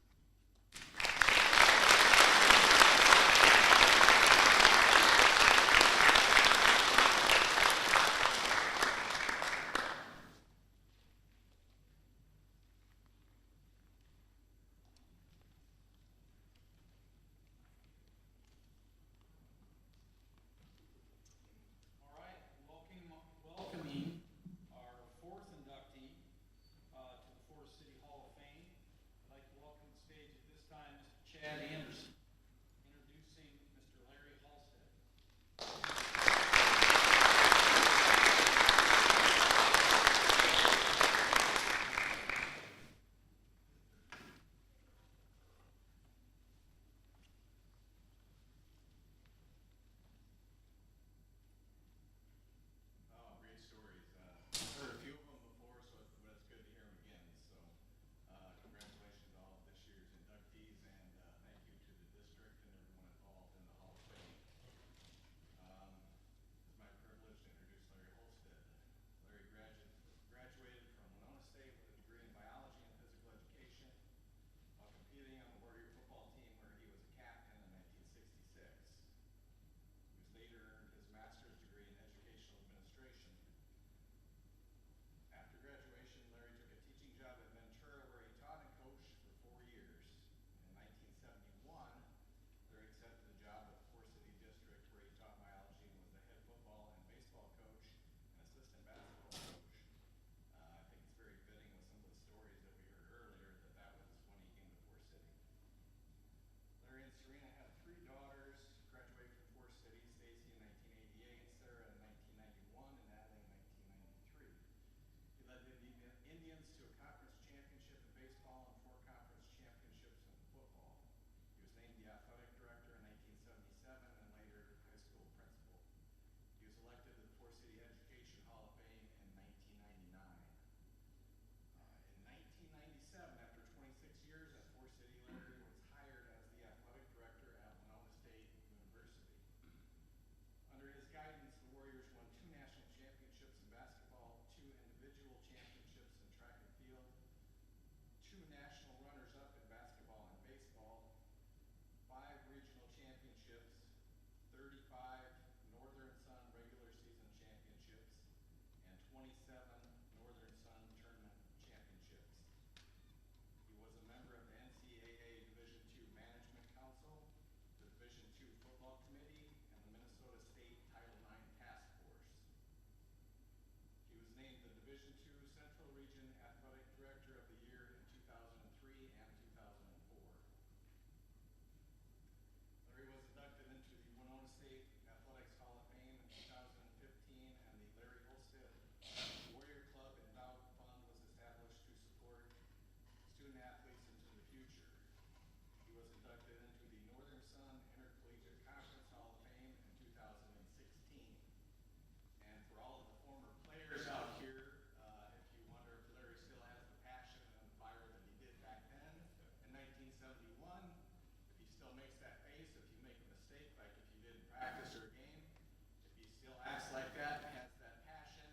time, Mr. Chad Anderson. Introducing Mr. Larry Halstead. Oh, great stories. I've heard a few of them before, but it's good to hear them again. So, congratulations to all of this year's inductees, and thank you to the district and everyone involved in the Hall of Fame. It's my privilege to introduce Larry Holstead. Larry graduated from Winona State with a degree in biology and physical education while competing on the Warrior football team where he was a captain in 1966. He later earned his master's degree in educational administration. After graduation, Larry took a teaching job at Ventura where he taught and coached for 4 years. In 1971, Larry accepted a job at the Four City District where he taught biology and was the head football and baseball coach and assistant basketball coach. I think it's very fitting with some of the stories that we heard earlier that was when he came to Four City. Larry and Serena have 3 daughters, graduated from Four City, Stacy in 1988, Sarah in 1991, and Natalie in 1993. He led the Indians to a conference championship in baseball and 4 conference championships in football. He was named the athletic director in 1977 and later high school principal. He was elected to the Four City Education Hall of Fame in 1999. In 1997, after 26 years at Four City, Larry was hired as the athletic director at Winona State University. Under his guidance, the Warriors won 2 national championships in basketball, 2 individual championships in track and field, 2 national runners-up in basketball and baseball, 5 regional championships, 35 Northern Sun regular season championships, and 27 Northern Sun tournament championships. He was a member of the NCAA Division II Management Council, the Division II Football Committee, and the Minnesota State Title IX Task Force. He was named the Division II Central Region Athletic Director of the Year in 2003 and 2004. Larry was inducted into the Winona State Athletics Hall of Fame in 2015, and the Larry Holstead Warrior Club Endowed Fund was established to support student athletes into the future. He was inducted into the Northern Sun Intercollegiate Conference Hall of Fame in 2016. And for all of the former players out here, if you wonder if Larry still has the passion and the fire that he did back then in 1971, if he still makes that face, if you make a mistake, like if you did in practice or a game, if he still acts like that and has that passion,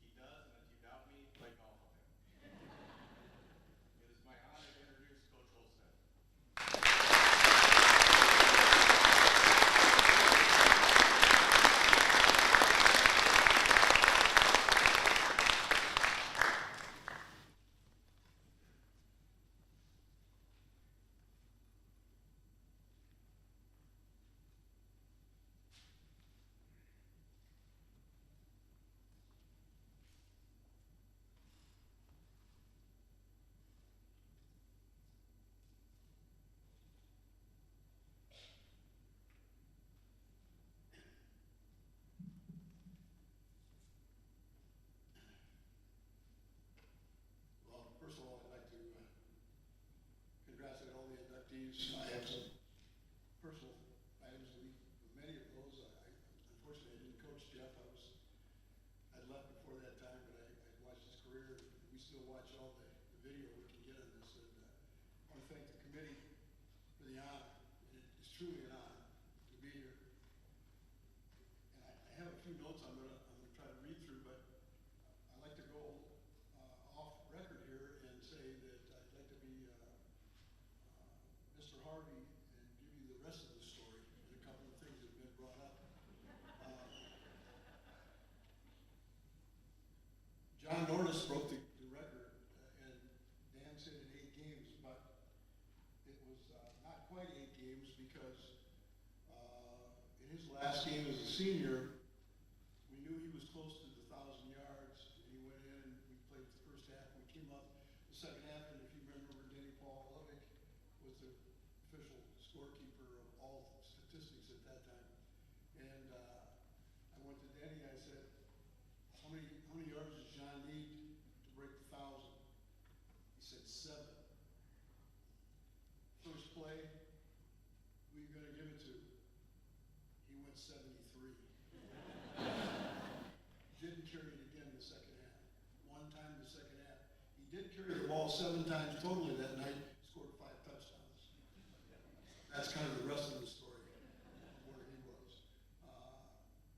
he does, and if you doubt me, play golf with him. It is my honor to introduce Coach Holstead. Well, first of all, I'd like to congratulate all the inductees. I have some personal items with many of those. Unfortunately, I didn't coach Jeff. I'd left before that time, but I watched his career. We still watch all the video we can get on this. And I want to thank the committee for the honor. It's truly an honor to be here. And I have a few notes I'm gonna try to read through, but I'd like to go off record here and say that I'd like to be Mr. Harvey and give you the rest of the story and a couple of things that have been brought up. John Norris broke the record, and Dan said in 8 games, but it was not quite 8 games because in his last game as a senior, we knew he was close to the 1,000 yards, and he went in and we played the first half. We came up the second half, and if you remember, Denny Paul Lovick was the official scorekeeper of all statistics at that time. And I went to Danny, I said, how many yards does John need to break 1,000? He said 7. First play, who are you gonna give it to? He went 73. Didn't carry it again in the second half. One time in the second half. He did carry the ball 7 times totally that night, scored 5 touchdowns. That's kind of the rest of the story, where he was.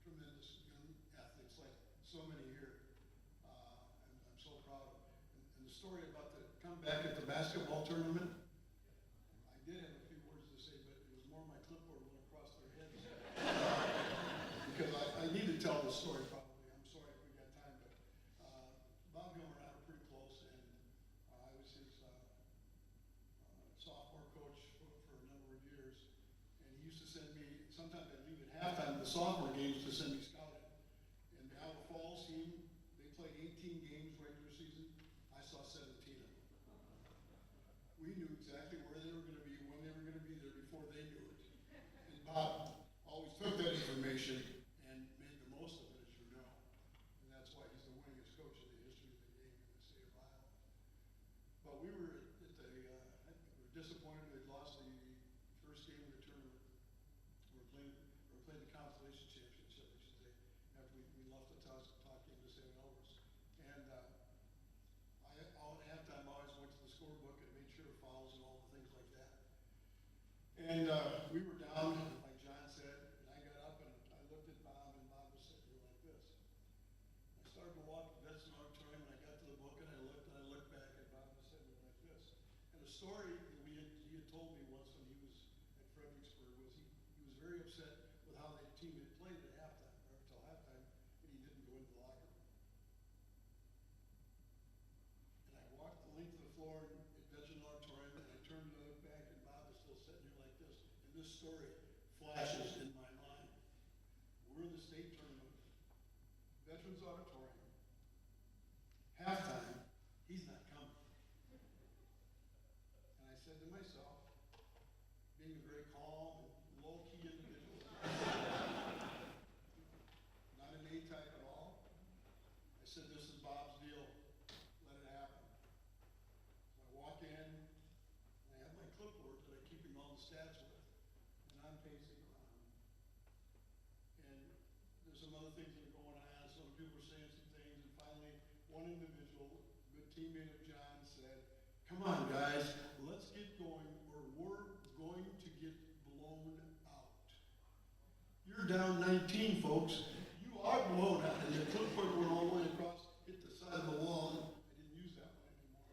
Tremendous young athletes, like so many here. I'm so proud of him. And the story about the comeback at the basketball tournament, I did have a few words to say, but it was more my clipboard went across their heads. Because I need to tell the story probably. I'm sorry if we got time, but Bob Gilmer and I were pretty close, and I was his sophomore coach for a number of years. And he used to send me, sometimes I'd leave at halftime of the sophomore games to send me scouting. And the Iowa Falls team, they played 18 games regular season. I saw 17 of them. We knew exactly where they were going to be, when they were going to be there before they knew it. And Bob always took that information and made the most of it, as you know. And that's why he's the winningest coach in the history of the game in the state of Iowa. But we were we were disappointed we had lost the first game of the tournament. We were playing the consolation championship, I should say, after we lost the talk game to St. Elvis. And all at halftime, I always went to the scorebook and made sure of fouls and all the things like that. And we were down, like John said, and I got up and I looked at Bob, and Bob was sitting here like this. I started to walk to Veterans Auditorium, and I got to the book, and I looked back, and Bob was sitting there like this. And a story that he had told me once when he was at Fredericksburg was he was very upset with how the team had played at halftime, or until halftime, and he didn't go into the locker room. And I walked the length of the floor at Veterans Auditorium, and I turned to look back, and Bob was still sitting here like this. And this story flashes in my mind. We're in the state tournament, Veterans Auditorium, halftime, he's not coming. And I said to myself, being a very calm and low-key individual, not an A-type at all, I said, this is Bob's deal. Let it happen. So I walk in, and I have my clipboard that I keep him all the stats with, and I'm pacing around. And there's some other things that are going on, some people are saying some things, and finally, one individual, a good teammate of John, said, come on, guys, let's get going, or we're going to get blown out. You're down 19, folks. You are blown out. And the clipboard went all the way across, hit the side of the wall, and I didn't use that one anymore.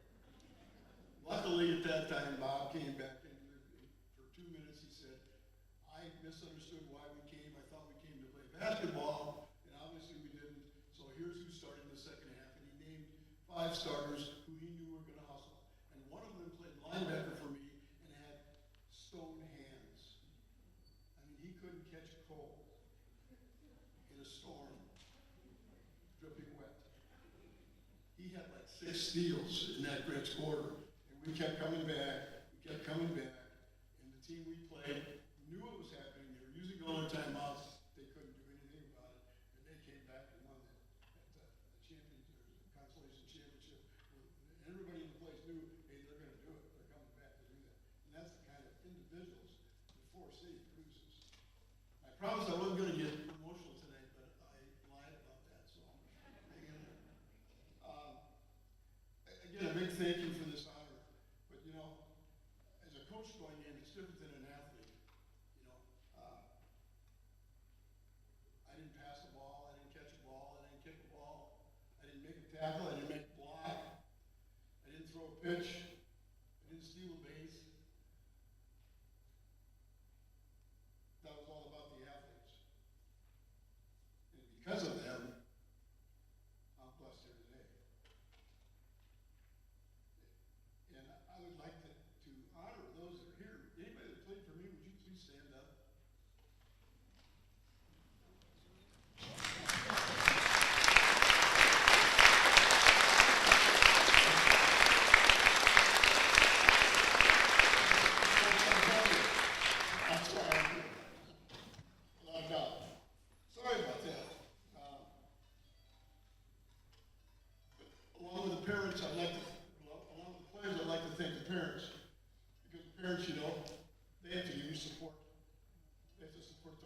Luckily, at that time, Bob came back in for 2 minutes. He said, I misunderstood why we came. I thought we came to play basketball, and obviously we didn't. So here's who started the second half, and he named 5 starters who he knew were going to hustle. And one of them played linebacker for me and had stone hands. I mean, he couldn't catch a cold in a storm, dripping wet. He had like 6 steals in that Grits quarter, and we kept coming back, and the team we played knew what was happening. They were using all their timeouts. They couldn't do anything about it, and they came back and won the consolation championship. And everybody in the place knew, hey, they're going to do it. They're coming back to do that. And that's the kind of individuals the 4C produces. I promised I wasn't going to get emotional tonight, but I lied about that, so hang in there. Again, a big thank you for this honor. But, you know, as a coach going in, it's different than an athlete. You know, I didn't pass the ball. I didn't catch a ball. I didn't kick a ball. I didn't make a tackle. I didn't make a block. I didn't throw a pitch. I didn't steal a base. That was all about the athletes. And because of them, I'm blessed here today. And I would like to honor those that are here. Anybody that played for me, would you please stand up?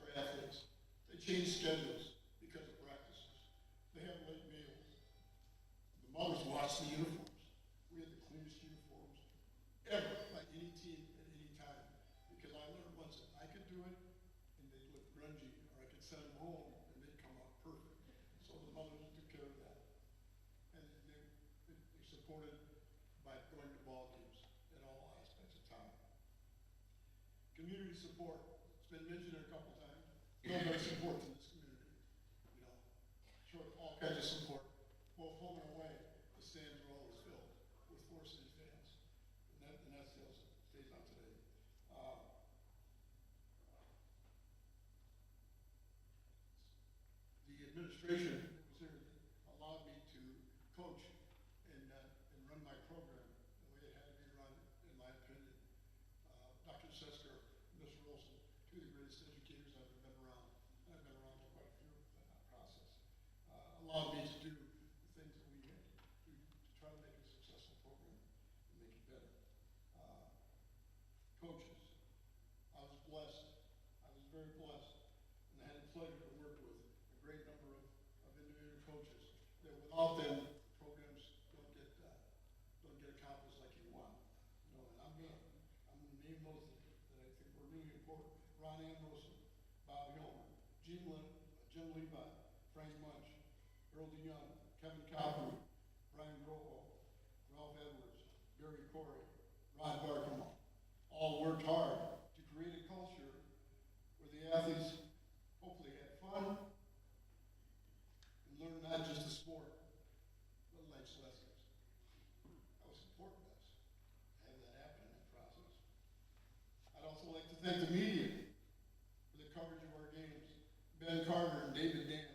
our athletes. They change schedules because of practices. They have late meals. The mothers wash the uniforms. We had the cleanest uniforms ever by any team at any time. Because I learned once that I could do it and they'd look grungy, or I could send them home and they'd come out perfect. So the mothers took care of that. And they supported by going to ball games at all aspects of time. Community support. It's been mentioned a couple times. Nobody supports in this community. You know, short all kinds of support, both home and away. The stands are always filled with Four City fans, and that still stays on today. The administration that was here allowed me to coach and run my program the way it had to be run, in my opinion. Dr. Sesker, Mr. Wilson, two of the greatest educators I've ever been around, and I've been around for quite a few in that process, allowed me to do the things that we had to try to make a successful program and make it better. Coaches, I was blessed. I was very blessed, and I had the pleasure to work with a great number of individual coaches that without them, programs don't get accomplished like you want. You know, and I'm gonna name those that I think were really important. Ron Ambrose, Bob Hillman, Jim Levi, Frank Munch, Earl DeYoung, Kevin Copley, Brian Grobo, Ralph Edwards, Barry Corey, Rod Barkema, all worked hard to create a culture where the athletes hopefully had fun and learned not just the sport, but life's lessons. That was important to us, to have that happen in that process. I'd also like to thank the media for the coverage of our games. Ben Carter and David Dan.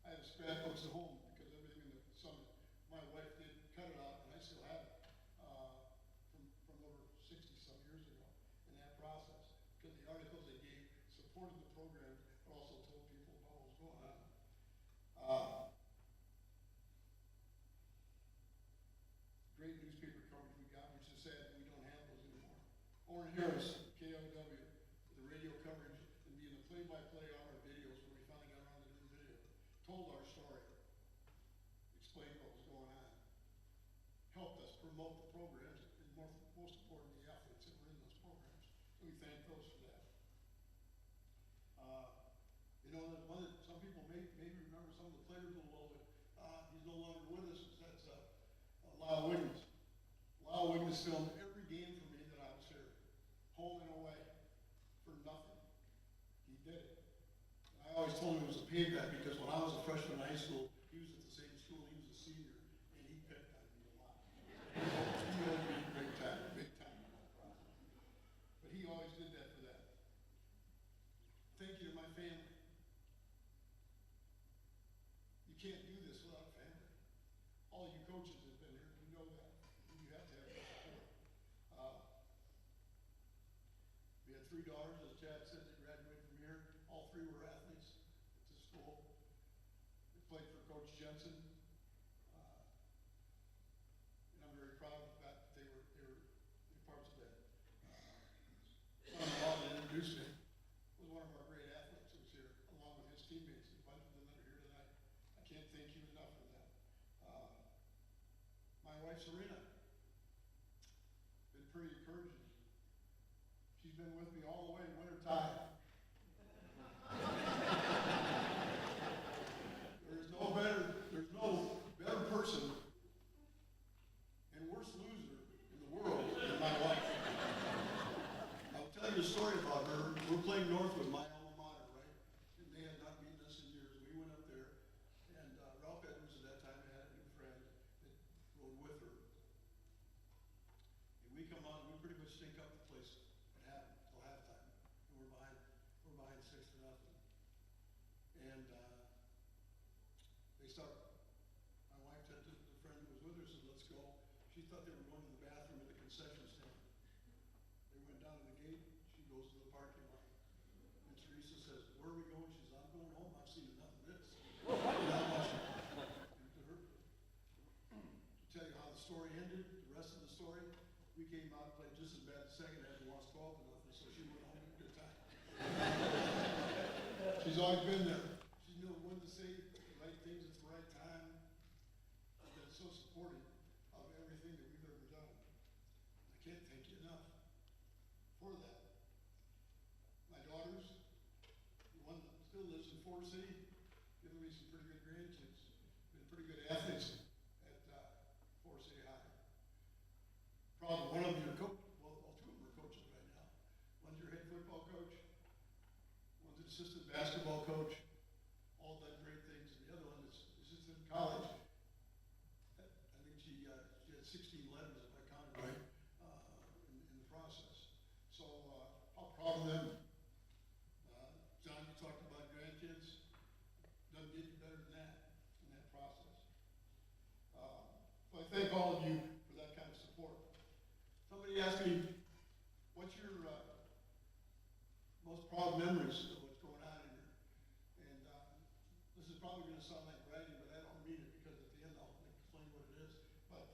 I have scrapbooks at home because everything in the summit, my wife did cut it out, and I still have it from over 60-some years ago in that process. Because the articles they gave supported the program, but also told people about what was going on. Great newspaper coverage we got, which is sad that we don't have those anymore. Orin Harris, KOW, the radio coverage, and being the play-by-play on our videos when we finally got around to doing video, told our story, explained what was going on, helped us promote the programs, and most importantly, the athletes that were in those programs. So we thank those for that. You know, there's one that some people may remember some of the players a little older. He's no longer with us. That's Lyle Wiggins. Lyle Wiggins filmed every game for me that I was here, home and away, for nothing. He did it. And I always told him it was a payback because when I was a freshman in high school, he was at the same school, he was a senior, and he picked on me a lot. He owed me big time in that process. But he always did that for that. Thank you to my family. You can't do this without a family. All you coaches have been here, you know that. You have to have their support. We had 3 daughters, as Chad said, that graduated from here. All 3 were athletes at the school. They played for Coach Jensen. And I'm very proud of the fact that they were parts of that. Son-in-law that introduced me was one of our great athletes who was here, along with his teammates, a bunch of them that are here tonight. I can't thank you enough for that. My wife, Serena, been pretty encouraging. She's been with me all the way, winter time. There's no better person and worse loser in the world than my wife. I'll tell you a story about her. We're playing Northwood, my alma mater, right? And they had not beaten us in years. We went up there, and Ralph Edwards at that time had a new friend that rode with her. And we come on, we pretty much stink up the place at till halftime. And we're behind 6-0. And they start. My wife said to the friend who was with her, said, "Let's go." She thought they were going to the bathroom at the concession stand. They went down to the gate. She goes to the parking lot. And Teresa says, "Where are we going?" She says, "I'm going home. I've seen enough of this." And to her, to tell you how the story ended, the rest of the story, we came out and played just as bad the second half and lost 12-0, so she went home in a good time. She's always been there. She knew when to say the right things at the right time. She's been so supportive of everything that we've ever done. I can't thank you enough for that. My daughters, the one that still lives in Fort City, giving me some pretty good grandkids. Been pretty good athletes at Fort City High. Probably one of them your coach. Well, two of them are coaches right now. One's your head football coach. One's an assistant basketball coach. All done great things. And the other one is in college. I think she had 16 letters, if I counted right, in the process. So how proud of them. John, you talked about grandkids. Doesn't get you better than that in that process. So I thank all of you for that kind of support. Somebody asked me, what's your most proud memories of what's going on in here? And this is probably going to sound like bragging, but I don't mean it, because at the end I'll explain what it is. But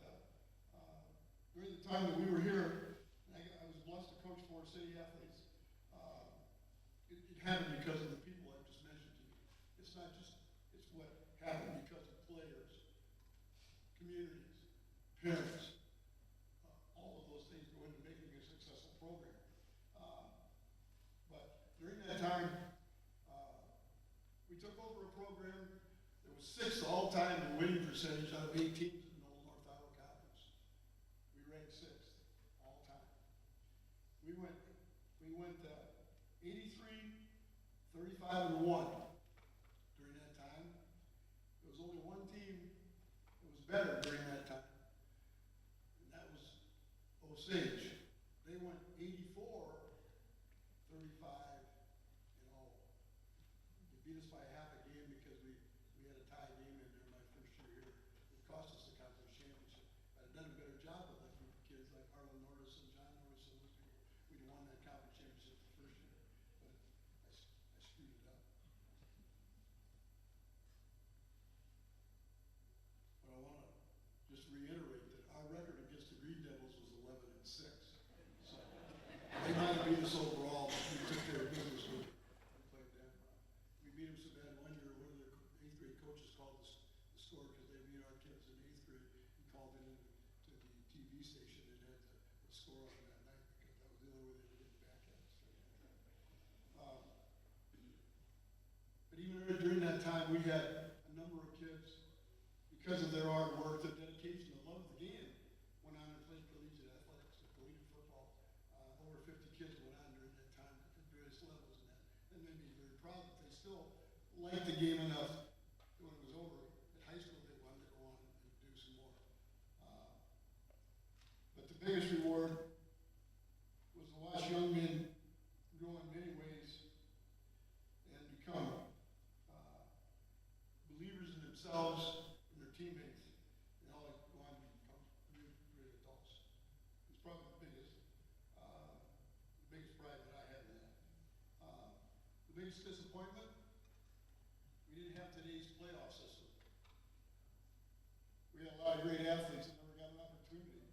during the time that we were here, and I was blessed to coach Fort City athletes. It happened because of the people I just mentioned to you. It's not just, it's what happened because of players, communities, parents. All of those things go into making a successful program. But during that time, we took over a program that was 6th all-time in winning percentage out of 8 teams in the Old North Iowa Conference. We ranked 6th all-time. We went 83, 35, and 1 during that time. There was only one team that was better during that time, and that was Osage. They went 84, 35, and 0. They beat us by half a game because we had a tie game in there my first year here. It cost us the conference championship. I'd done a better job with that group of kids like Harlan Norris and John Norris and those people. We'd won that conference championship the first year, but I screwed it up. But I want to just reiterate that our record against the Green Devils was 11-6. So they might have beat us overall, but we took care of business with them and played them. We beat them so bad one year, one of their 8th grade coaches called the score because they beat our kids in 8th grade. He called it in to the TV station and had the score on that night because that was the only way they were getting back at us. But even during that time, we had a number of kids, because of their hard work, their dedication, the love of the game, went on and played collegiate athletics, collegiate football. Over 50 kids went on during that time at various levels, and that made me very proud that they still liked the game enough that when it was over at high school, they wanted to go on and do some more. But the biggest reward was to watch young men grow in many ways and become believers in themselves and their teammates, and how they go on to become really great adults. It's probably the biggest pride that I have in that. The biggest disappointment, we didn't have today's playoff system. We had a lot of great athletes that never got an opportunity.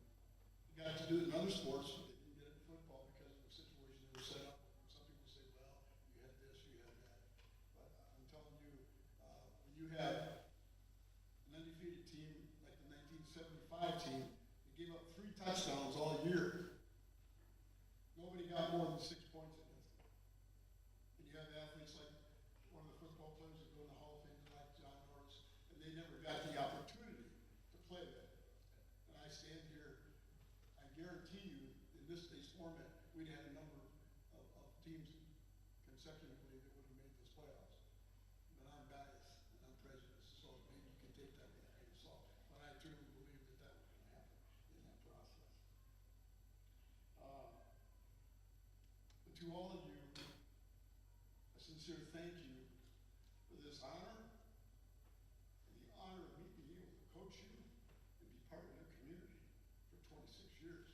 They got to do it in other sports, but they didn't get it in football because of the situation they were set up. Some people say, well, you had this, you had that. But I'm telling you, when you have an undefeated team like the 1975 team, they gave up 3 touchdowns all year. Nobody got more than 6 points against them. And you have athletes like one of the football players that go in the Hall of Fame, like John Norris, and they never got the opportunity to play that. And I stand here, I guarantee you, in this day's format, we'd had a number of teams consecutively that would have made those playoffs. But I'm biased and I'm prejudiced, so maybe you can take that with a grain of salt. But I truly believe that that was going to happen in that process. But to all of you, a sincere thank you for this honor and the honor of me being able to coach you and be part of your community for 26 years.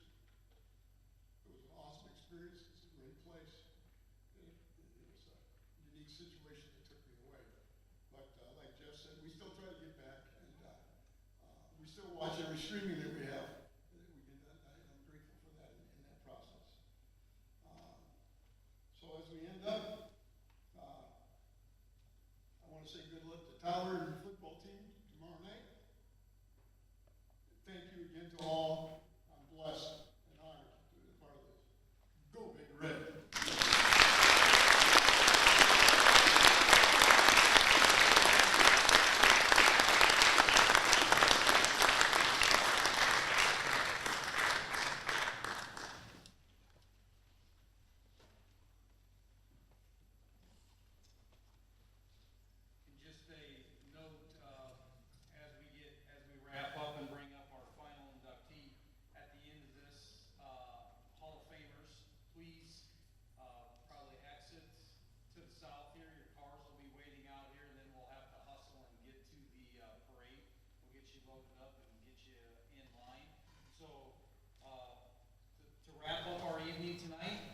It was an awesome experience. It's a great place. It was a unique situation that took me away. But like Jeff said, we still try to get back, and we still watch every streaming that we have. I'm grateful for that in that process. So as we end up, Tyler football team tomorrow night. Thank you again to all. I'm blessed and honored to be a part of this. Go Big Red. And just a note, as we wrap up and bring up our final inductee, at the end of this, Hall of Famers, please, probably exit to the south here. Your cars will be waiting out here, and then we'll have to hustle and get to the, parade. We'll get you loaded up and get you in line. So, to wrap up our evening tonight,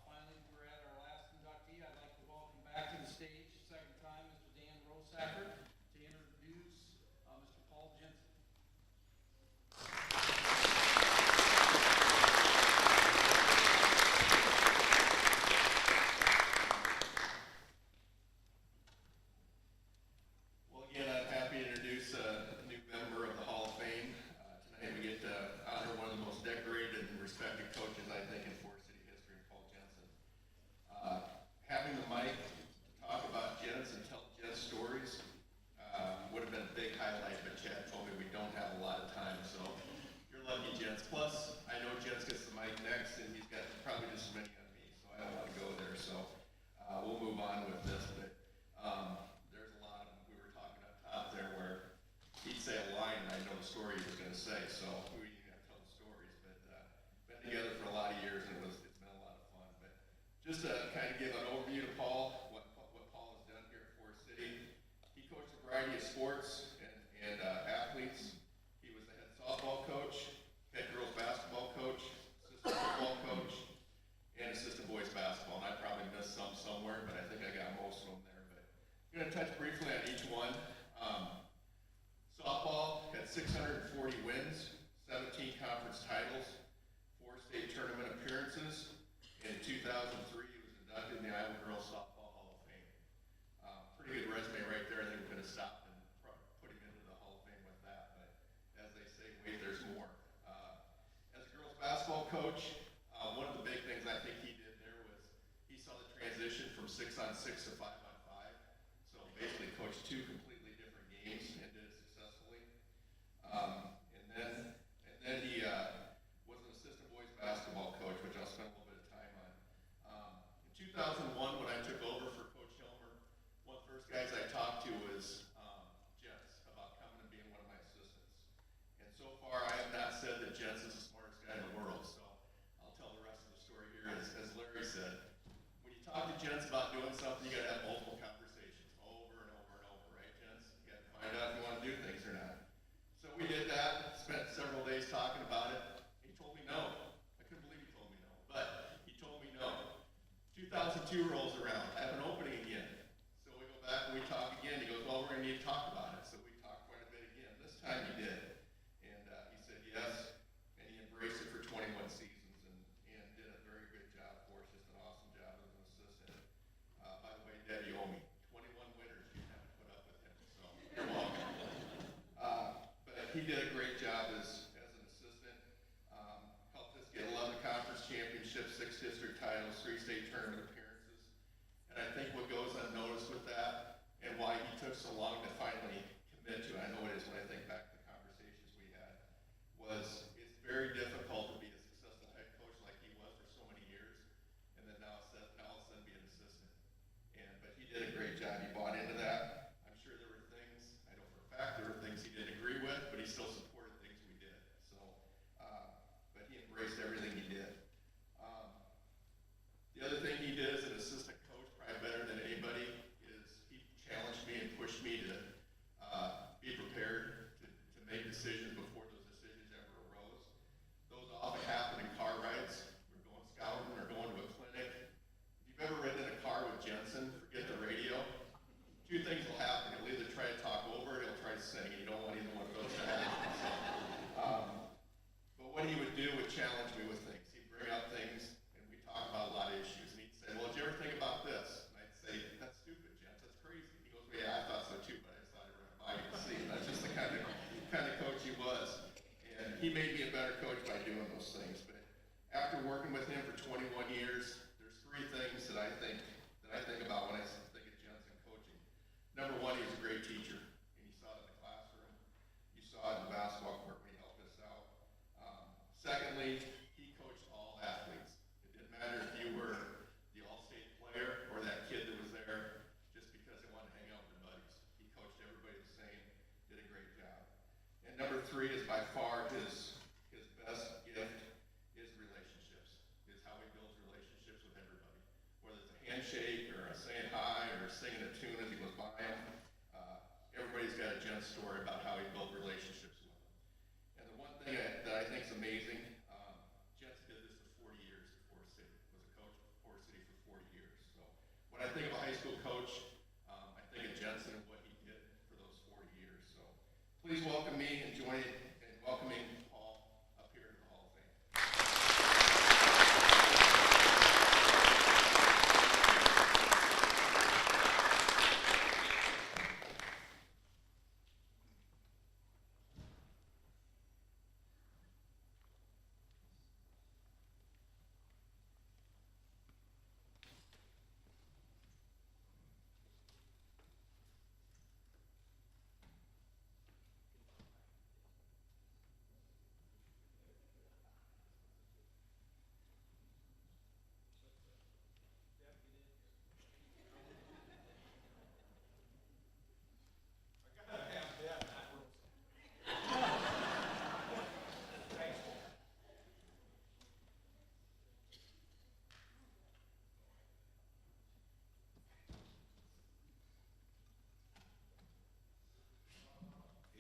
finally, we're at our last inductee. I'd like to welcome back to the stage, second time, Mr. Dan Rosacker, to introduce Mr. Paul Jensen. Well, again, I'm happy to introduce a new member of the Hall of Fame. Tonight we get to honor one of the most decorated and respected coaches, I think, in Forest City history, Paul Jensen. Having the mic to talk about Jens and tell Jens stories would have been a big highlight, but Chad told me we don't have a lot of time, so you're lucky, Jens. Plus, I know Jens gets the mic next, and he's got probably just as many on me, so I don't want to go there, so we'll move on with this, but there's a lot of them. We were talking up top there where he'd say a line, and I know the story he was going to say, so we didn't have to tell the stories, but been together for a lot of years, and it's been a lot of fun, but just to kind of give an overview to Paul, what Paul has done here at Forest City. He coached a variety of sports and athletes. He was the head softball coach, head girls basketball coach, assistant football coach, and assistant boys basketball. And I probably missed some somewhere, but I think I got most of them there. But I'm going to touch briefly on each one. Softball had 640 wins, 17 conference titles, 4 state tournament appearances. In 2003, he was inducted in the Iowa Girls Softball Hall of Fame. Pretty good resume right there. I think we're going to stop and put him into the Hall of Fame with that. But as they say, wait, there's more. As a girls basketball coach, one of the big things I think he did there was he saw the transition from 6-on-6 to 5-on-5. So basically coached 2 completely different games and did it successfully. And then he was an assistant boys basketball coach, which I'll spend a little bit of time on. In 2001, when I took over for Coach Hilmer, one of the first guys I talked to was Jens about coming and being one of my assistants. And so far, I have not said that Jens is the smartest guy in the world, so I'll tell the rest of the story here. As Larry said, when you talk to Jens about doing something, you got to have multiple conversations over and over and over, right, Jens? You got to find out if you want to do things or not. So we did that, spent several days talking about it. He told me no. I couldn't believe he told me no, but he told me no. 2002 rolls around, I have an opening again. So we go back and we talk again. He goes, well, we're going to need to talk about it. So we talked quite a bit again. This time he did. And he said yes, and he embraced it for 21 seasons and did a very good job for us, just an awesome job as an assistant. By the way, Deb, you owe me 21 winners you have to put up with him, so you're welcome. But he did a great job as an assistant. Helped us get 11 conference championships, 6 district titles, 3 state tournament appearances. And I think what goes unnoticed with that and why he took so long to finally he made me a better coach by doing those things. But after working with him for 21 years, there's three things that I think about when I think of Jensen coaching. Number one, he was a great teacher, and you saw it in the classroom. You saw it in the basketball court when he helped us out. Secondly, he coached all athletes. It didn't matter if you were the all-state player or that kid that was there just because they wanted to hang out with their buddies. He coached everybody the same, did a great job. And number three is by far his best gift is relationships, is how he builds relationships with everybody. Whether it's a handshake or a saying hi or singing a tune as he goes by him, everybody's got a Jen story about how he built relationships with them. And the one thing that I think is amazing, Jensen did this for 40 years at Forest City, was a coach at Forest City for 40 years. So when I think of a high school coach, I think of Jensen and what he did for those 40 years. So please welcome me and join in welcoming Paul up here to the Hall of Fame.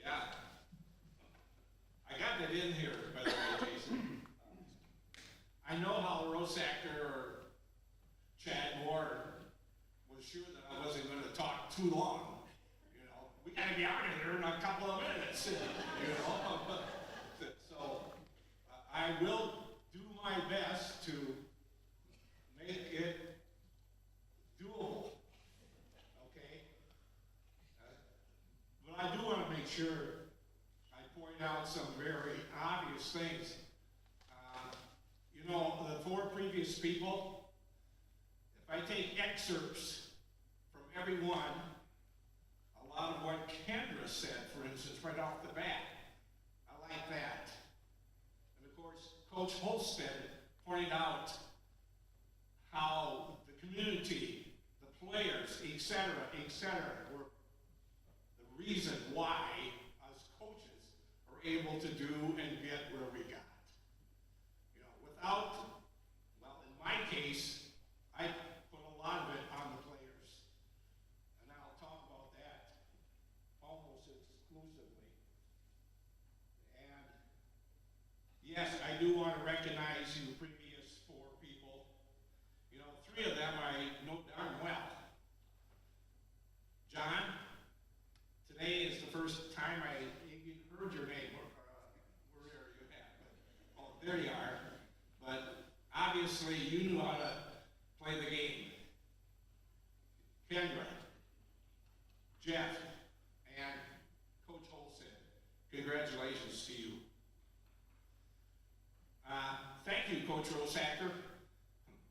Yeah. I got that in here, by the way, Jason. I know how Rosactor or Chad Moore was sure that I wasn't going to talk too long. You know, we got to be out of here in a couple of minutes. You know, so I will do my best to make it doable. Okay. But I do want to make sure I point out some very obvious things. You know, the four previous people, if I take excerpts from every one, a lot of what Kendra said, for instance, right off the bat, I like that. And of course, Coach Holstead pointed out how the community, the players, et cetera, were the reason why us coaches are able to do and get where we got. You know, without, well, in my case, I put a lot of it on the players. And I'll talk about that almost exclusively. And yes, I do want to recognize you previous four people. You know, three of them I know darn well. John, today is the first time I even heard your name. Where are you at? Oh, there you are. But obviously you knew how to play the game. Kendra, Jeff, and Coach Holstead, congratulations to you. Thank you, Coach Rosacker.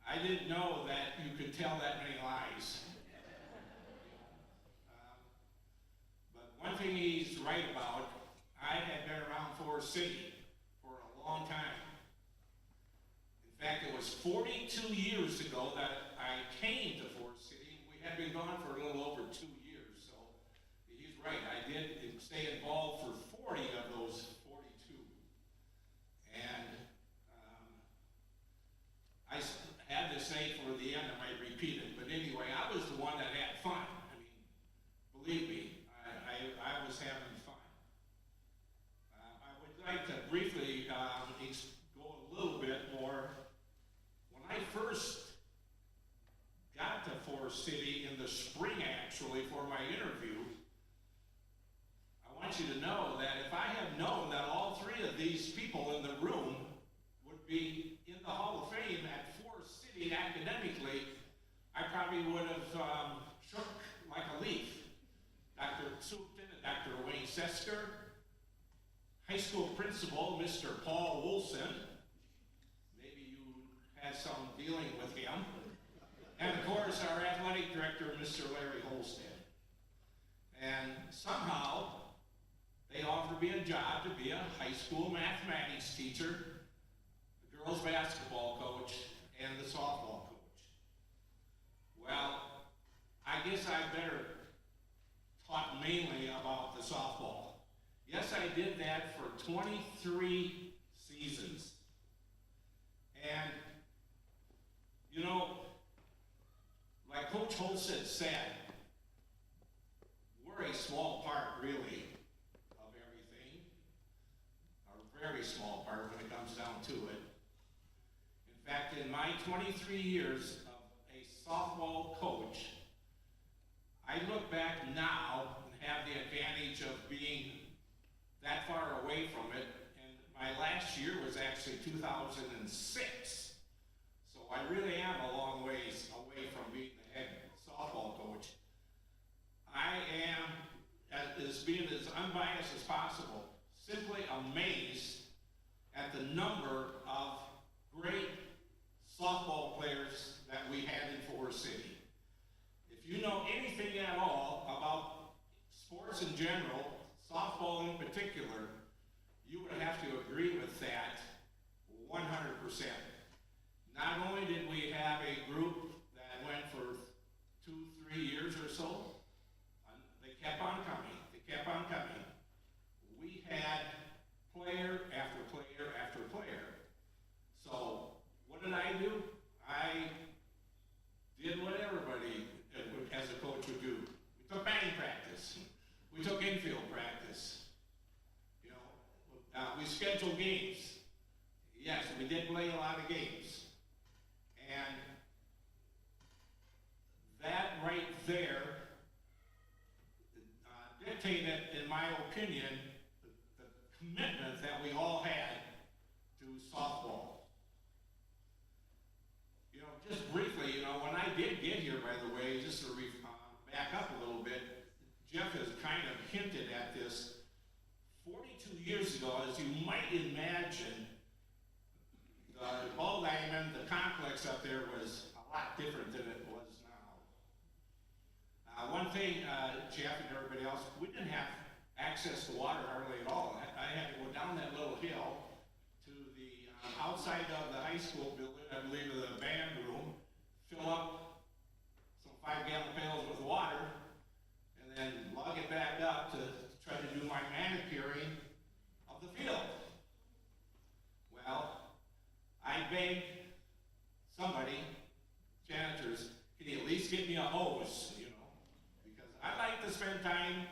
I didn't know that you could tell that many lies. But one thing he's right about, I had been around Forest City for a long time. In fact, it was 42 years ago that I came to Forest City. We had been gone for a little over 2 years, so he's right. I did stay involved for 40 of those 42. And I had to say for the end, I might repeat it, but anyway, I was the one that had fun. I mean, believe me, I was having fun. I would like to briefly go a little bit more. When I first got to Forest City in the spring, actually, for my interview, I want you to know that if I had known that all three of these people in the room would be in the Hall of Fame at Forest City academically, I probably would have shook like a leaf. Dr. Supton and Dr. Wayne Sesker, high high school principal, Mr. Paul Wilson. Maybe you had some dealing with him. And of course, our athletic director, Mr. Larry Holstead. And somehow, they offered me a job to be a high school mathematics teacher, the girls basketball coach, and the softball coach. Well, I guess I better talk mainly about the softball. Yes, I did that for 23 seasons. And, you know, like Coach Holstead said, we're a small part, really, of everything. A very small part when it comes down to it. In fact, in my 23 years of a softball coach, I look back now and have the advantage of being that far away from it, and my last year was actually 2006. So I really am a long ways away from being the head softball coach. I am, as being as unbiased as possible, simply amazed at the number of great softball players that we had in Forest City. If you know anything at all about sports in general, softball in particular, you would have to agree with that 100%. Not only did we have a group that went for 2-3 years or so, they kept on coming, We had player after player after player. So, what did I do? I did what everybody as a coach would do. We took batting practice. We took infield practice. You know, we scheduled games. Yes, we did play a lot of games. And that right there dictated, in my opinion, the commitment that we all had to softball. You know, just briefly, you know, when I did get here, by the way, just to back up a little bit, Jeff has kind of hinted at this. 42 years ago, as you might imagine, the ball diamond, the complex up there was a lot different than it was now. One thing, Jeff and everybody else, we didn't have access to water hardly at all. I had to go down that little hill to the outside of the high school building, I believe the band room, fill up some 5-gallon pails with water, and then lug it back up to try to do my manicuring of the field. Well, I begged somebody, janitors, can you at least get me a hose, you know? Because I like to spend time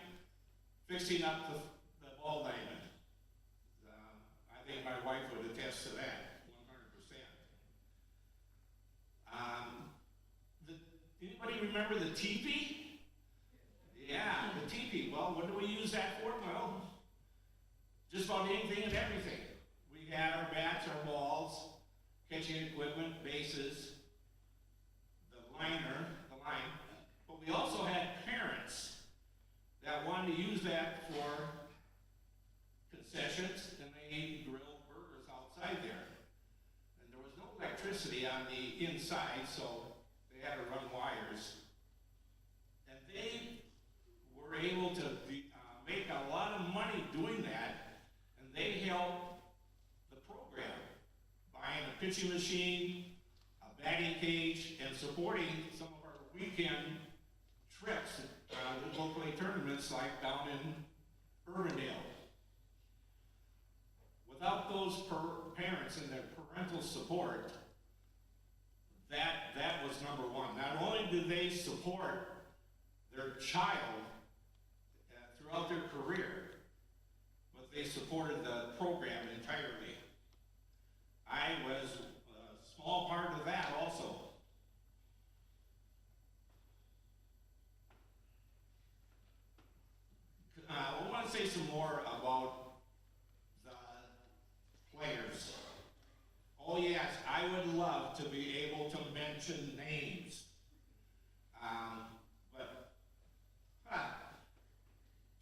fixing up the ball diamond. I think my wife would attest to that, 100%. Anybody remember the teepee? Yeah, the teepee. Well, what do we use that for? Well, just about anything and everything. We had our bats, our balls, catching equipment, bases, the line, but we also had parents that wanted to use that for concessions, and they grilled burgers outside there. And there was no electricity on the inside, so they had to run wires. And they were able to make a lot of money doing that, and they helped the program, buying a pitching machine, a batting cage, and supporting some of our weekend trips to go play tournaments like down in Urbandale. Without those parents and their parental support, that was number one. Not only did they support their child throughout their career, but they supported the program entirely. I was a small part of that also. I want to say some more about the players. Oh yes, I would love to be able to mention names. But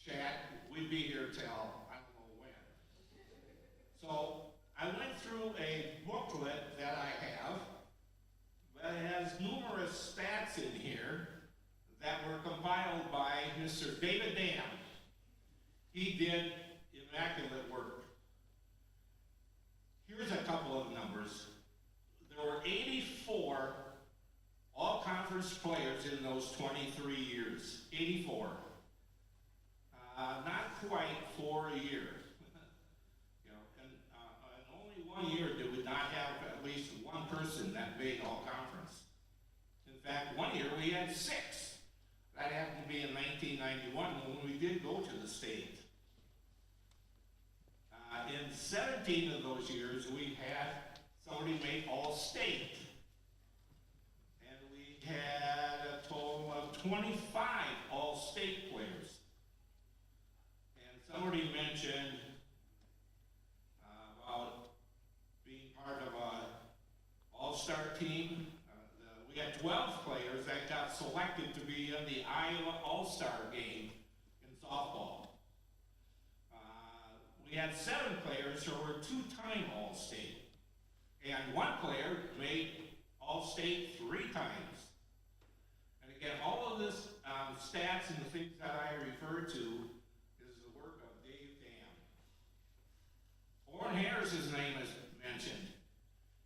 Chad, we'd be here till I don't know when. Mr. David Dam. He did immaculate work. Here's a couple of numbers. There were 84 all-conference players in those 23 years. 84. Not quite 4 a year. And only 1 year did we not have at least one person that made all-conference. In fact, 1 year we had 6. That happened to be in 1991 when we did go to the state. In 17 of those years, we had somebody make all-state. And we had a total of 25 all-state players. And somebody mentioned about being part of an all-star team. We had 12 players that got selected to be in the Iowa All-Star game in softball. We had 7 players who were 2-time All-State. And 1 player made All-State 3 times. And again, all of this stats and the things that I refer to is the work of Dave Dam. Orrin Harris's name is mentioned.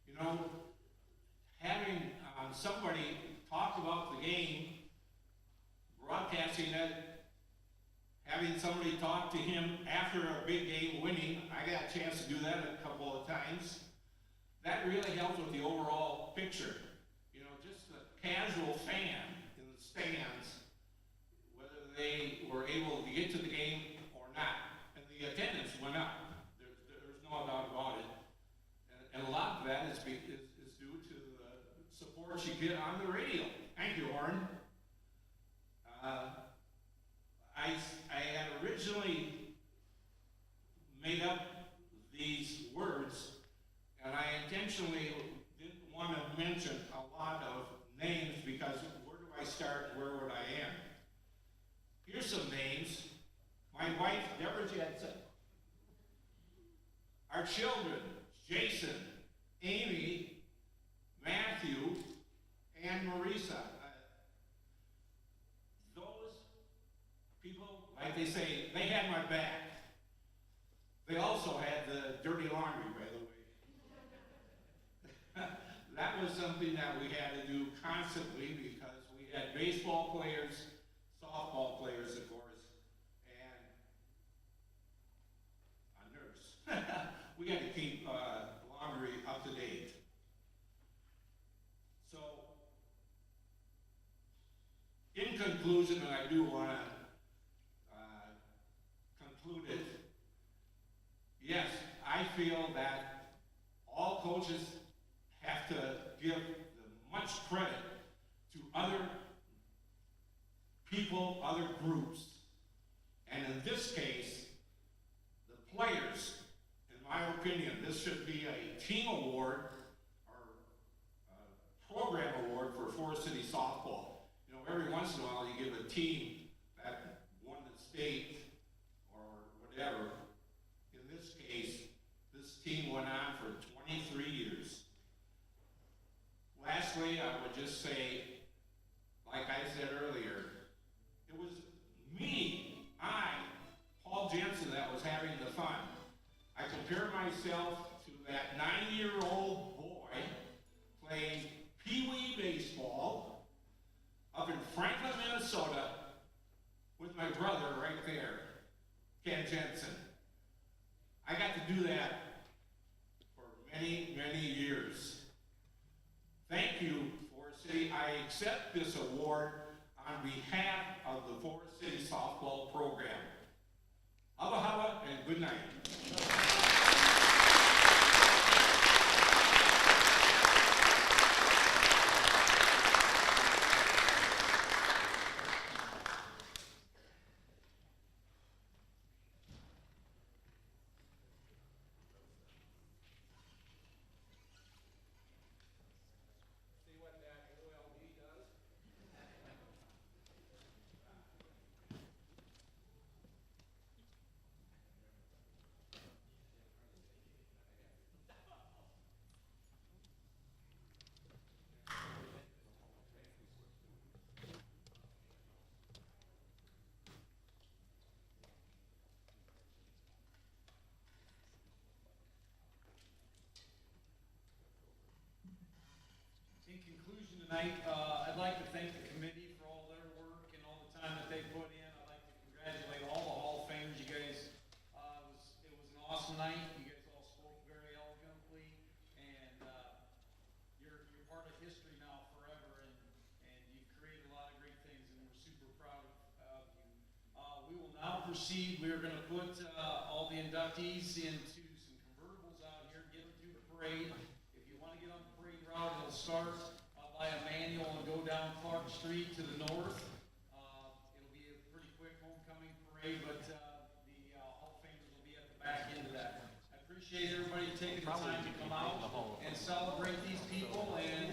You know, having somebody talk about the game, broadcasting it, having somebody talk to him after a big game winning, I got a chance to do that a couple of times. That really helps with the overall picture. You know, just the casual fan in the stands, whether they were able to get to the game or not. And the attendance went up. There's no doubt about it. And a lot of that is due to the support you get on the radio. Thank you, Orrin. I had originally made up these words, and I intentionally didn't want to mention a lot of names because where do I start and where would I end? Here's some names. My wife, Deborah Jensen. Our children, Jason, Amy, Matthew, and Marisa. Those people, like they say, they had my back. They also had the dirty laundry, by the way. That was something that we had to do constantly because we had baseball players, softball players, of course, and a nurse. We had to keep laundry up to date. So, in conclusion, and I do want to conclude it, yes, I feel that all coaches have to give much credit to other people, other groups. And in this case, the players, in my opinion, this should be a team award or a program award for Forest City softball. You know, every once in a while you give a team that won the state or whatever. In this case, this team went on for 23 years. Lastly, I would just say, like I said earlier, it was me, Paul Jensen, that was having the fun. I compare myself to that 9-year-old boy playing pee-wee baseball up in Franklin, Minnesota, with my brother right there, Ken Jensen. I got to do that for many, many years. Thank you, Forest City. I accept this award on behalf of the Forest City softball program. Hubba hubba and good night. in conclusion tonight, I'd like to thank the committee for all their work and all the time that they put in. I'd like to congratulate all the Hall of Famers. You guys, it was an awesome night. You guys all spoke very eloquently, and you're part of history now forever, and you've created a lot of great things, and we're super proud of you. We will now proceed. We are going to put all the inductees into some convertibles out here, get them through the parade. If you want to get on the parade route, it'll start by a manual and go down Clark Street to the north. It'll be a pretty quick homecoming parade, but the Hall of Famers will be at the back end of that. I appreciate everybody taking the time to come out and celebrate these people, and